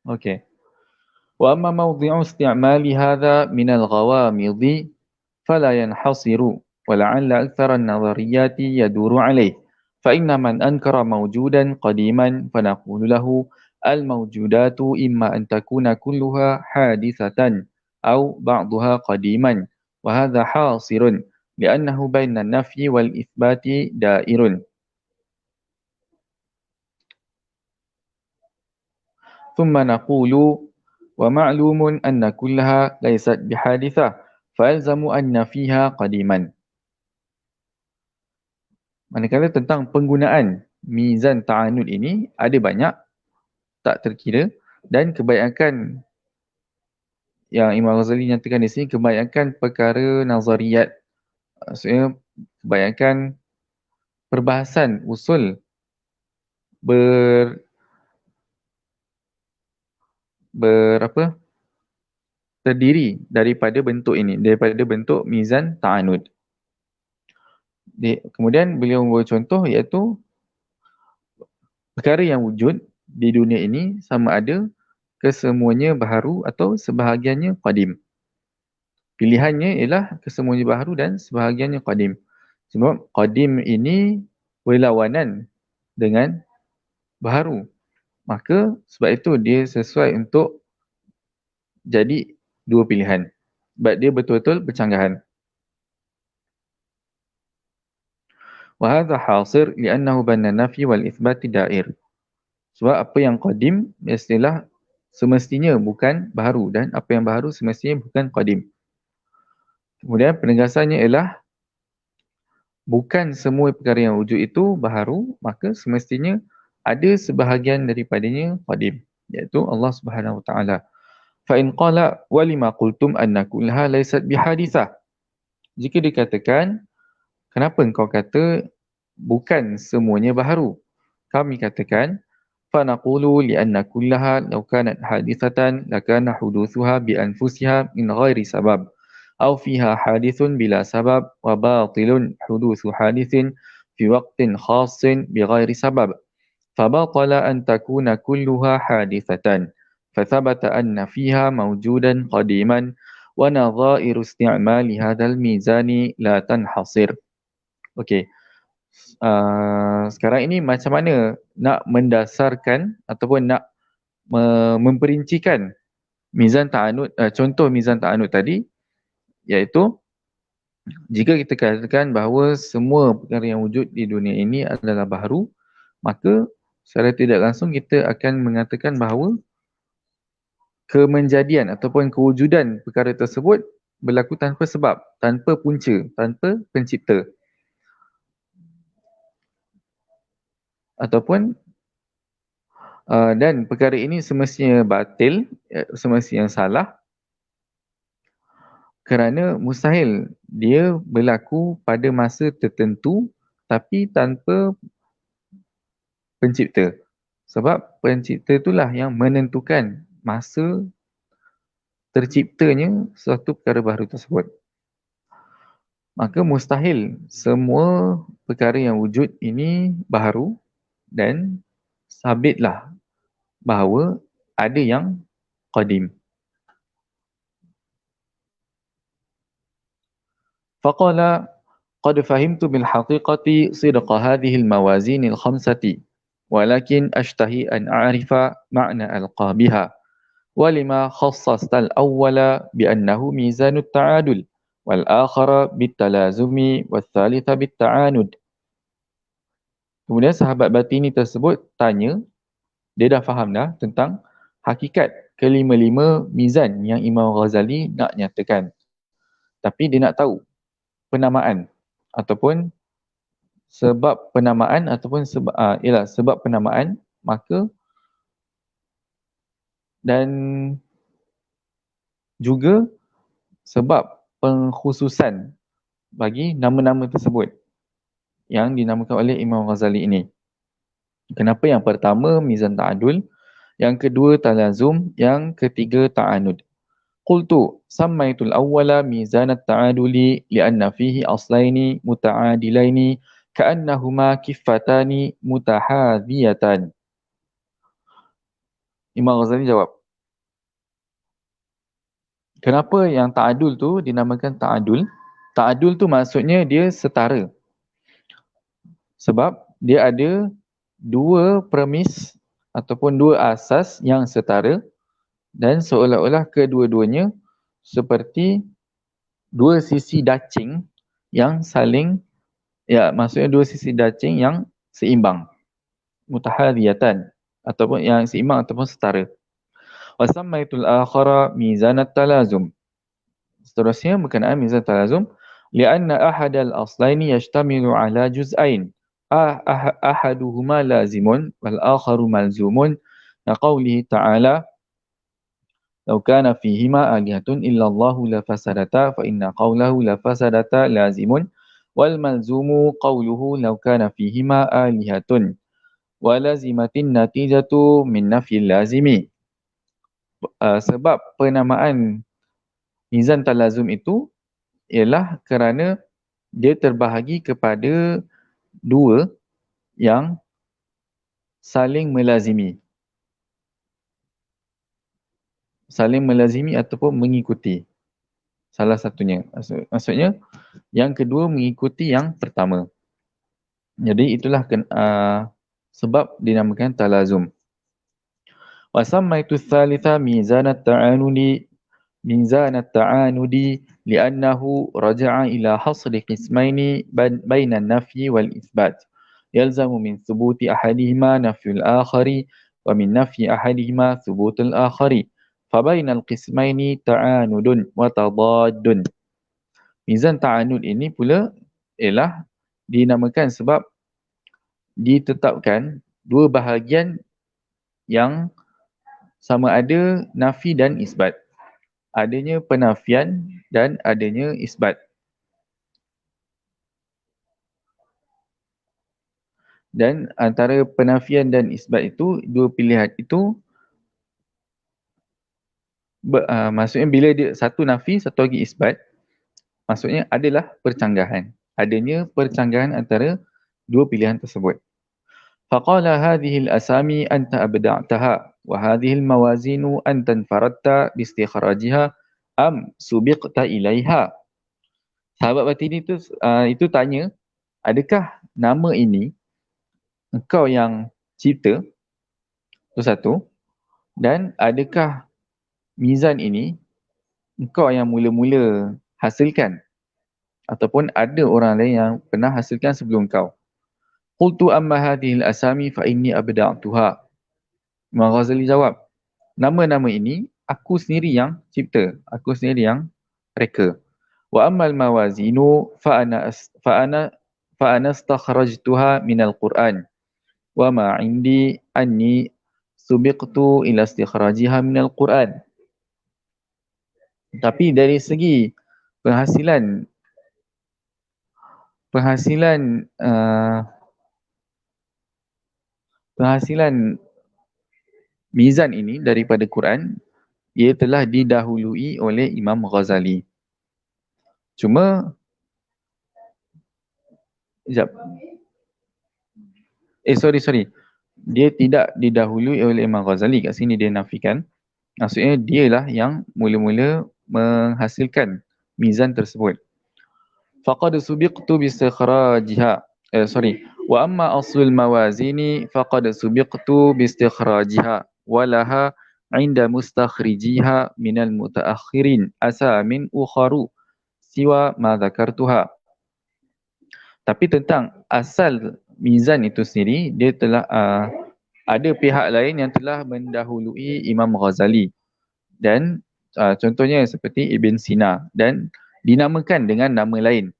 Okey. Wa amma mawdhi'u isti'mali hadha min al-ghawamidhi fala yanhasiru wa la'alla akthara an-nadhariyati yaduru alayh. Fa inna man ankara mawjudan qadiman fa naqulu lahu al-mawjudatu imma an takuna kulluha hadithatan aw ba'daha qadiman wa hadha hasirun li'annahu bayna an-nafyi wal itsbati da'irun. ثم نقول ومعلوم أن كلها ليست بحادثة فألزم أن فيها قديما. Manakala tentang penggunaan mizan ta'anud ini ada banyak, tak terkira, dan kebanyakan yang Imam Ghazali nyatakan di sini kebanyakan perkara nazariyat, maksudnya kebanyakan perbahasan usul terdiri daripada bentuk ini, daripada bentuk mizan ta'anud. Kemudian beliau membawa contoh iaitu perkara yang wujud di dunia ini sama ada kesemuanya baharu atau sebahagiannya qadim. Pilihannya ialah kesemuanya baharu dan sebahagiannya qadim. Sebab qadim ini berlawanan dengan baharu. Maka sebab itu dia sesuai untuk jadi dua pilihan. Sebab dia betul-betul bercanggahan. وهذا حاصر لأنه بين النفي والإثبات دائر. Sebab apa yang qadim istilah semestinya bukan baharu, dan apa yang baharu semestinya bukan qadim. Kemudian penegasannya ialah bukan semua perkara yang wujud itu baharu, maka semestinya ada sebahagian daripadanya qadim, iaitu Allah Subhanahu Wa Taala. Fa in qala wa lima qultum anna kullaha laysat bihadithah. Jika dikatakan, kenapa engkau kata bukan semuanya baharu? Kami katakan, fa naqulu li anna kullaha law kanat hadithatan lakana huduthuha bi anfusiha min ghairi sabab aw fiha hadithun bila sabab wa batilun huduthu hadithin fi waqtin khassin bi ghairi sabab. Fa batala an takuna kulluha hadithatan. Fa thabata anna fiha mawjudan qadiman wa nadhairu isti'mali hadzal mizani la tanhasir. Okey. Sekarang ini macam mana nak mendasarkan ataupun nak memperincikan mizan ta'anud, contoh mizan ta'anud tadi, iaitu jika kita katakan bahawa semua perkara yang wujud di dunia ini adalah baharu, maka secara tidak langsung kita akan mengatakan bahawa kemenjadian ataupun kewujudan perkara tersebut berlaku tanpa sebab, tanpa punca, tanpa pencipta. Ataupun dan perkara ini semestinya batil, semestinya salah, kerana mustahil dia berlaku pada masa tertentu tapi tanpa pencipta. Sebab pencipta itulah yang menentukan masa terciptanya suatu perkara baru tersebut. Maka mustahil semua perkara yang wujud ini baharu dan sabitlah bahawa ada yang qadim. Faqala qad fahimtu bil haqiqati sidqa hadhihi al mawazin al khamsati walakin ashtahi an a'rifa ma'na alqa biha walima khassasta al awwala bi annahu mizan at ta'adul wal akhara bit talazumi wal thalitha bit ta'anud. Kemudian sahabat batini tersebut tanya, dia dah faham dah tentang hakikat kelima-lima mizan yang Imam Ghazali nak nyatakan. Tapi dia nak tahu penamaan ataupun sebab penamaan ataupun sebab penamaan, maka dan juga sebab pengkhususan bagi nama-nama tersebut yang dinamakan oleh Imam Ghazali ini. Kenapa yang pertama mizan ta'adul, yang kedua talazum, yang ketiga ta'anud. Qultu sammaitul awwala mizan at-ta'aduli li'anna fihi aslaini muta'adilaini ka'annahuma kiffatani mutahadhiyatan. Imam Ghazali jawab, kenapa yang ta'adul tu dinamakan ta'adul? Ta'adul tu maksudnya dia setara. Sebab dia ada dua premis ataupun dua asas yang setara dan seolah-olah kedua-duanya seperti dua sisi dacing yang saling, maksudnya dua sisi dacing yang seimbang, mutahadhiyatan, ataupun yang seimbang ataupun setara. Wa sammaitul akhara mizan at-talazum. Seterusnya berkenaan mizan talazum, li'anna ahadal aslaini yashtamilu ala juz'ain ahaduhuma lazimun wal akharu malzumun, qawlihi ta'ala law kana fihima alihatun illa Allahu la fasadata fa inna qawlahu la fasadata lazimun wal malzumu qawluhu law kana fihima alihatun wa lazimatin natijatu min nafyil lazimi. Sebab penamaan mizan talazum itu ialah kerana dia terbahagi kepada dua yang saling melazimi. Saling melazimi ataupun mengikuti salah satunya. Maksudnya yang kedua mengikuti yang pertama. Jadi itulah sebab dinamakan talazum. Wa sammaitu tsalitsa mizan at-ta'anudi li'annahu raja'a ila hasri qismaini baina an-nafyi wal itsbat. Yalzamu min thubuti ahadihima nafyul akhari wa min nafyi ahadihima thubutul akhari. Fabainal qismaini ta'anudun wa tadaddun. Mizan ta'anud ini pula ialah dinamakan sebab ditetapkan dua bahagian yang sama ada nafi dan isbat. Adanya penafian dan adanya isbat. Dan antara penafian dan isbat itu, dua pilihan itu, maksudnya bila dia satu nafi, satu lagi isbat, maksudnya adalah percanggahan. Adanya percanggahan antara dua pilihan tersebut. Faqala hadhihi al-asami anta abda'taha wa hadhihi al-mawazinu anta anfaradta bi istikhrajiha am subiqta ilaiha. Sahabat batini itu tanya, adakah nama ini engkau yang cipta? Itu satu. Dan adakah mizan ini engkau yang mula-mula hasilkan? Ataupun ada orang lain yang pernah hasilkan sebelum kau? Qultu amma hadhihi al-asami fa inni abda'tuha. Imam Ghazali jawab, nama-nama ini aku sendiri yang cipta, aku sendiri yang reka. Wa ammal mawazinu fa ana istakhrajtuha minal Qur'an wa ma 'indi anni subiqtu ila istikhrajiha minal Qur'an. Tapi dari segi penghasilan penghasilan penghasilan mizan ini daripada Quran, ia telah didahului oleh Imam Ghazali. Cuma, sekejap. Sorry. Dia tidak didahului oleh Imam Ghazali. Kat sini dia nafikan. Maksudnya dialah yang mula-mula menghasilkan mizan tersebut. Faqad subiqtu bistikhrajiha. Wa amma aslul mawazini faqad subiqtu bistikhrajiha walaha 'inda mustakhrijiha minal mutaakhirin asamin ukharu siwa ma dzakartuha. Tapi tentang asal mizan itu sendiri, dia telah ada pihak lain yang telah mendahului Imam Ghazali. Dan contohnya seperti Ibn Sina dan dinamakan dengan nama lain.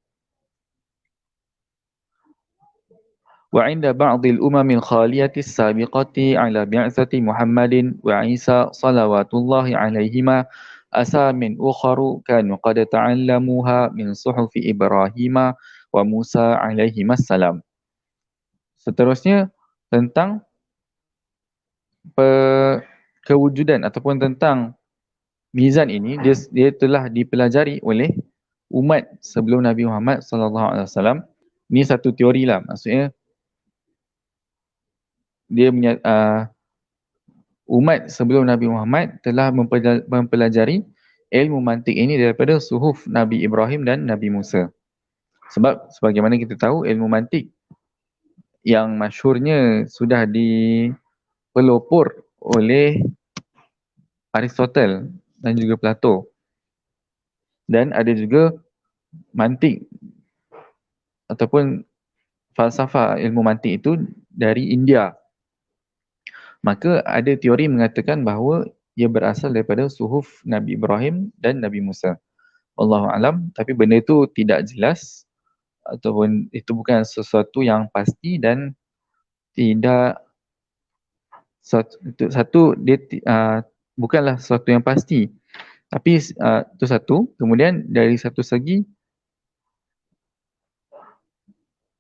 Wa 'inda ba'dil umamil khaliyati as-sabiqati 'ala bi'tsati Muhammadin wa Isa salawatullahi 'alaihima asamin ukharu kanu qad ta'allamuha min suhufi Ibrahim wa Musa alaihimassalam. Seterusnya tentang kewujudan ataupun tentang mizan ini, dia telah dipelajari oleh umat sebelum Nabi Muhammad sallallahu alaihi wasallam. Ini satu teori lah, maksudnya dia umat sebelum Nabi Muhammad telah mempelajari ilmu mantik ini daripada suhuf Nabi Ibrahim dan Nabi Musa. Sebab sebagaimana kita tahu, ilmu mantik yang masyhurnya sudah dipelopor oleh Aristotle dan juga Plato. Dan ada juga mantik ataupun falsafah ilmu mantik itu dari India. Maka ada teori mengatakan bahawa ia berasal daripada suhuf Nabi Ibrahim dan Nabi Musa. Wallahu alam, tapi benda itu tidak jelas ataupun itu bukan sesuatu yang pasti dan tidak satu dia bukanlah sesuatu yang pasti. Tapi itu satu. Kemudian dari satu segi,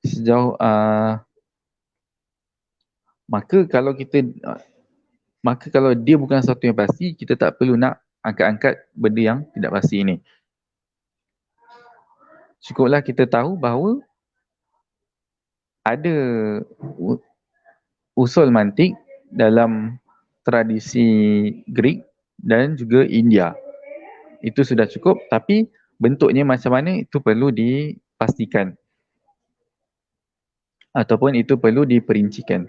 sejauh maka kalau dia bukan sesuatu yang pasti, kita tak perlu nak angkat-angkat benda yang tidak pasti ini. Cukuplah kita tahu bahawa ada usul mantik dalam tradisi Greek dan juga India. Itu sudah cukup, tapi bentuknya macam mana itu perlu dipastikan. Ataupun itu perlu diperincikan.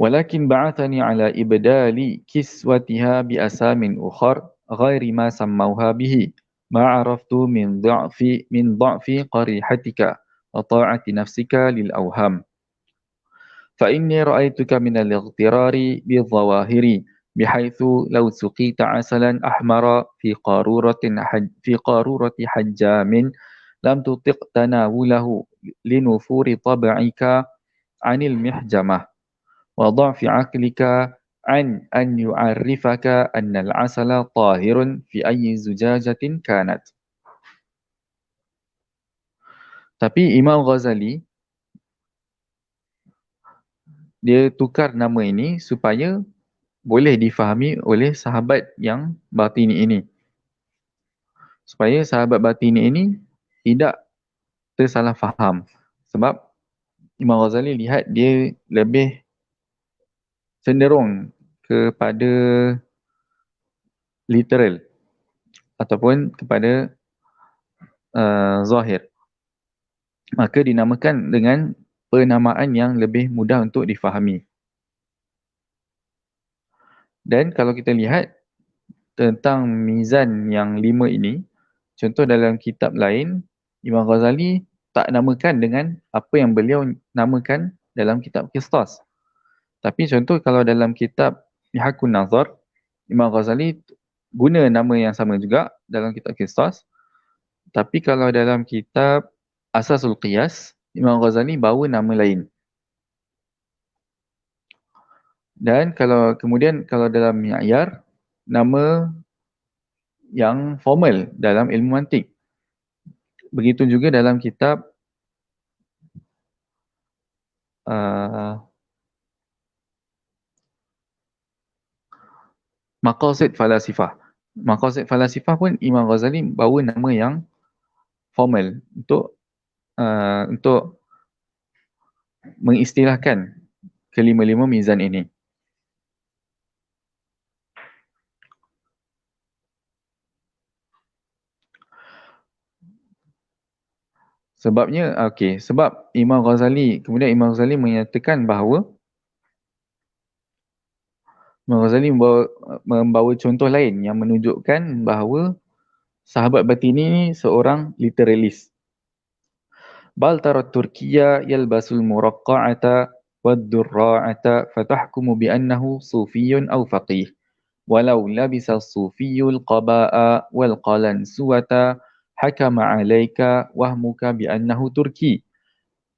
Walakin ba'athani ala ibdali kiswatiha bi asamin ukhar ghairi ma sammauha bihi ma araftu min dha'fi qarihatika wa ta'ati nafsika lil awham. Fa inni ra'aituka min al-ightirari bi dhawahiri bihaythu law suqita asalan ahmara fi qarurati hajjamin lam tutiq tanawulahu linufuri tab'ika 'anil mihjamah wa dha'fi 'aqlika an yu'arrifaka anna al-'asala tahirun fi ayyi zujajatin kanat. Tapi Imam Ghazali dia tukar nama ini supaya boleh difahami oleh sahabat yang batini ini. Supaya sahabat batini ini tidak tersalah faham. Sebab Imam Ghazali lihat dia lebih cenderung kepada literal ataupun kepada zahir. Maka dinamakan dengan penamaan yang lebih mudah untuk difahami. Dan kalau kita lihat tentang mizan yang 5 ini, contoh dalam kitab lain, Imam Ghazali tak namakan dengan apa yang beliau namakan dalam kitab Qistas. Tapi contoh kalau dalam kitab Mihakun Nazar, Imam Ghazali guna nama yang sama juga dalam kitab Qisas. Tapi kalau dalam kitab Asasul Qiyas, Imam Ghazali bawa nama lain. Dan kemudian kalau dalam Mi'yar, nama yang formal dalam ilmu mantik. Begitu juga dalam kitab Maqasid Falasifah. Maqasid Falasifah pun Imam Ghazali bawa nama yang formal untuk mengistilahkan kelima-lima mizan ini. Sebab Imam Ghazali menyatakan bahawa Imam Ghazali membawa contoh lain yang menunjukkan bahawa sahabat Batini ni seorang literalis. Bal tara Turkiya yalbasul muraqqa'ata wad-durra'ata fatahkumu bi annahu sufiyyun aw faqih. Walau labisa as-sufiyyul qaba'a wal qalansuwata hakama 'alaika wahmuka bi annahu turki.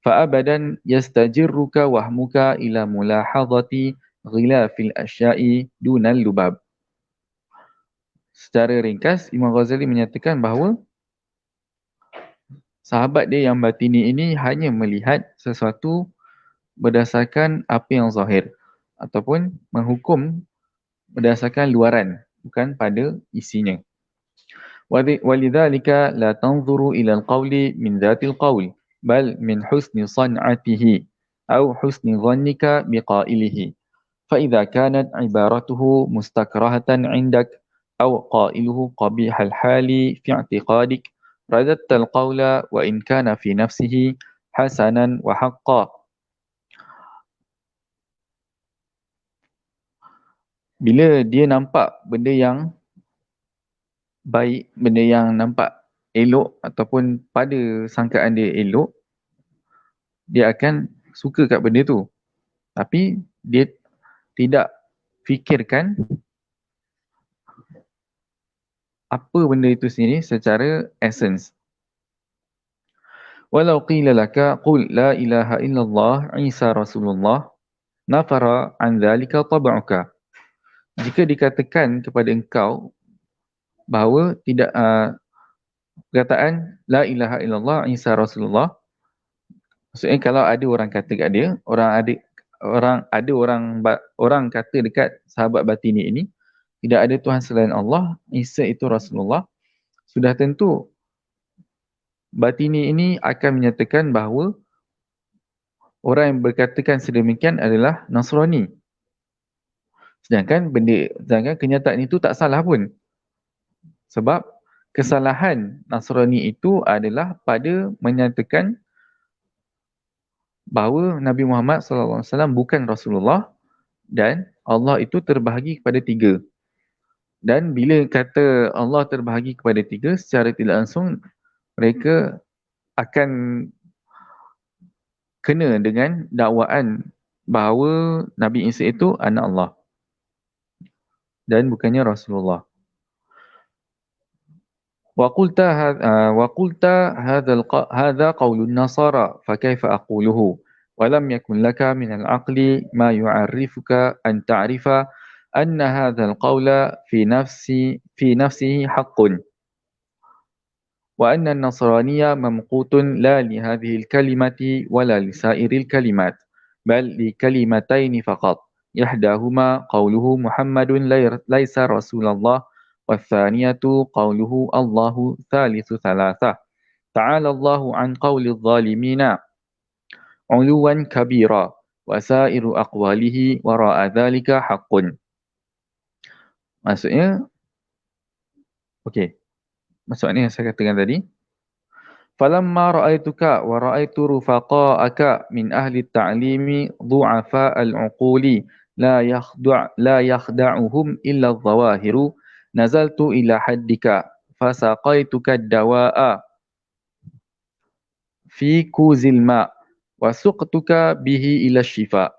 Fa'abadan yastajirruka wahmuka ila mulahadhati ghilafil asya'i dunal lubab. Secara ringkas, Imam Ghazali menyatakan bahawa sahabat dia yang batini ini hanya melihat sesuatu berdasarkan apa yang zahir ataupun menghukum berdasarkan luaran, bukan pada isinya. Walidhalika la tanzuru ila al-qawli min dhatil qawl, bal min husni san'atihi atau husni dhannika biqailihi. فإذا كانت عبارته مستكرهة عندك أو قائله قبيح الحال في اعتقادك رددت القول وإن كان في نفسه حسنا وحقا. Bila dia nampak benda yang baik, benda yang nampak elok ataupun pada sangkaan dia elok, dia akan suka kat benda tu. Tapi dia tidak fikirkan apa benda itu sendiri secara essence. Walau qila laka qul la ilaha illallah Isa Rasulullah nafara an dhalika tab'uka. Jika dikatakan kepada engkau bahawa tidak perkataan la ilaha illallah Isa Rasulullah, maksudnya kalau ada orang kata kat dia, orang kata dekat sahabat batini ini, tidak ada Tuhan selain Allah, Isa itu Rasulullah, sudah tentu batini ini akan menyatakan bahawa orang yang berkatakan sedemikian adalah Nasrani. Sedangkan kenyataan itu tak salah pun. Sebab kesalahan Nasrani itu adalah pada menyatakan bahawa Nabi Muhammad SAW bukan Rasulullah dan Allah itu terbahagi kepada 3. Dan bila kata Allah terbahagi kepada 3, secara tidak langsung mereka akan kena dengan dakwaan bahawa Nabi Isa itu anak Allah dan bukannya Rasulullah. وقلت هذا قول النصارى فكيف أقوله ولم يكن لك من العقل ما يعرفك أن تعرف أن هذا القول في نفسه حق وأن النصرانية ممقوت لا لهذه الكلمة ولا لسائر الكلمات بل لكلمتين فقط إحداهما قوله محمد ليس رسول الله والثانية قوله الله ثالث ثلاثة تعالى الله عن قول الظالمين علوا كبيرا وسائر أقواله وراء ذلك حق. Maksudnya maksudnya yang saya katakan tadi, فلما رأيتك ورأيت رفقاءك من أهل التعليم ضعفاء العقول لا يخدعهم إلا الظواهر نزلت إلى حدك فسقيتك الدواء في كوز الماء وسقتك به إلى الشفاء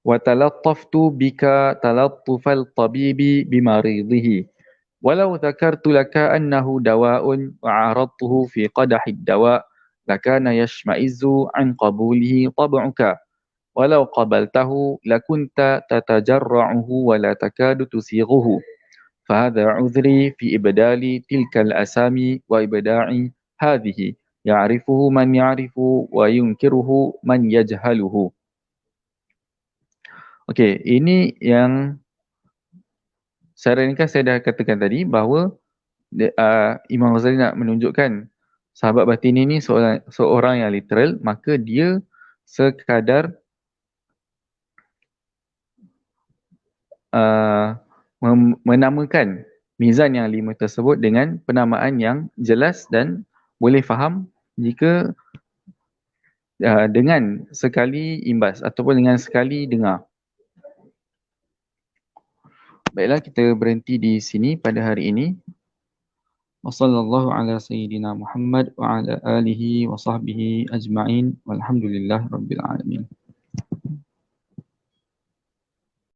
وتلطفت بك تلطف الطبيب بمريضه ولو ذكرت لك أنه دواء وعرضته في قدح الدواء لكان يشمئز عن قبوله طبعك ولو قبلته لكنت تتجرعه ولا تكاد تسيغه فهذا عذري في إبدال تلك الأسامي وإبداع هذه يعرفه من يعرف وينكره من يجهله. Okey, ini yang secara ringkas saya dah katakan tadi bahawa Imam Ghazali nak menunjukkan sahabat batin ini seorang yang literal, maka dia sekadar menamakan mizan yang 5 tersebut dengan penamaan yang jelas dan boleh faham jika dengan sekali imbas ataupun dengan sekali dengar. Baiklah, kita berhenti di sini pada hari ini. Wassallallahu ala sayyidina Muhammad wa ala alihi wa sahbihi ajma'in walhamdulillah rabbil alamin.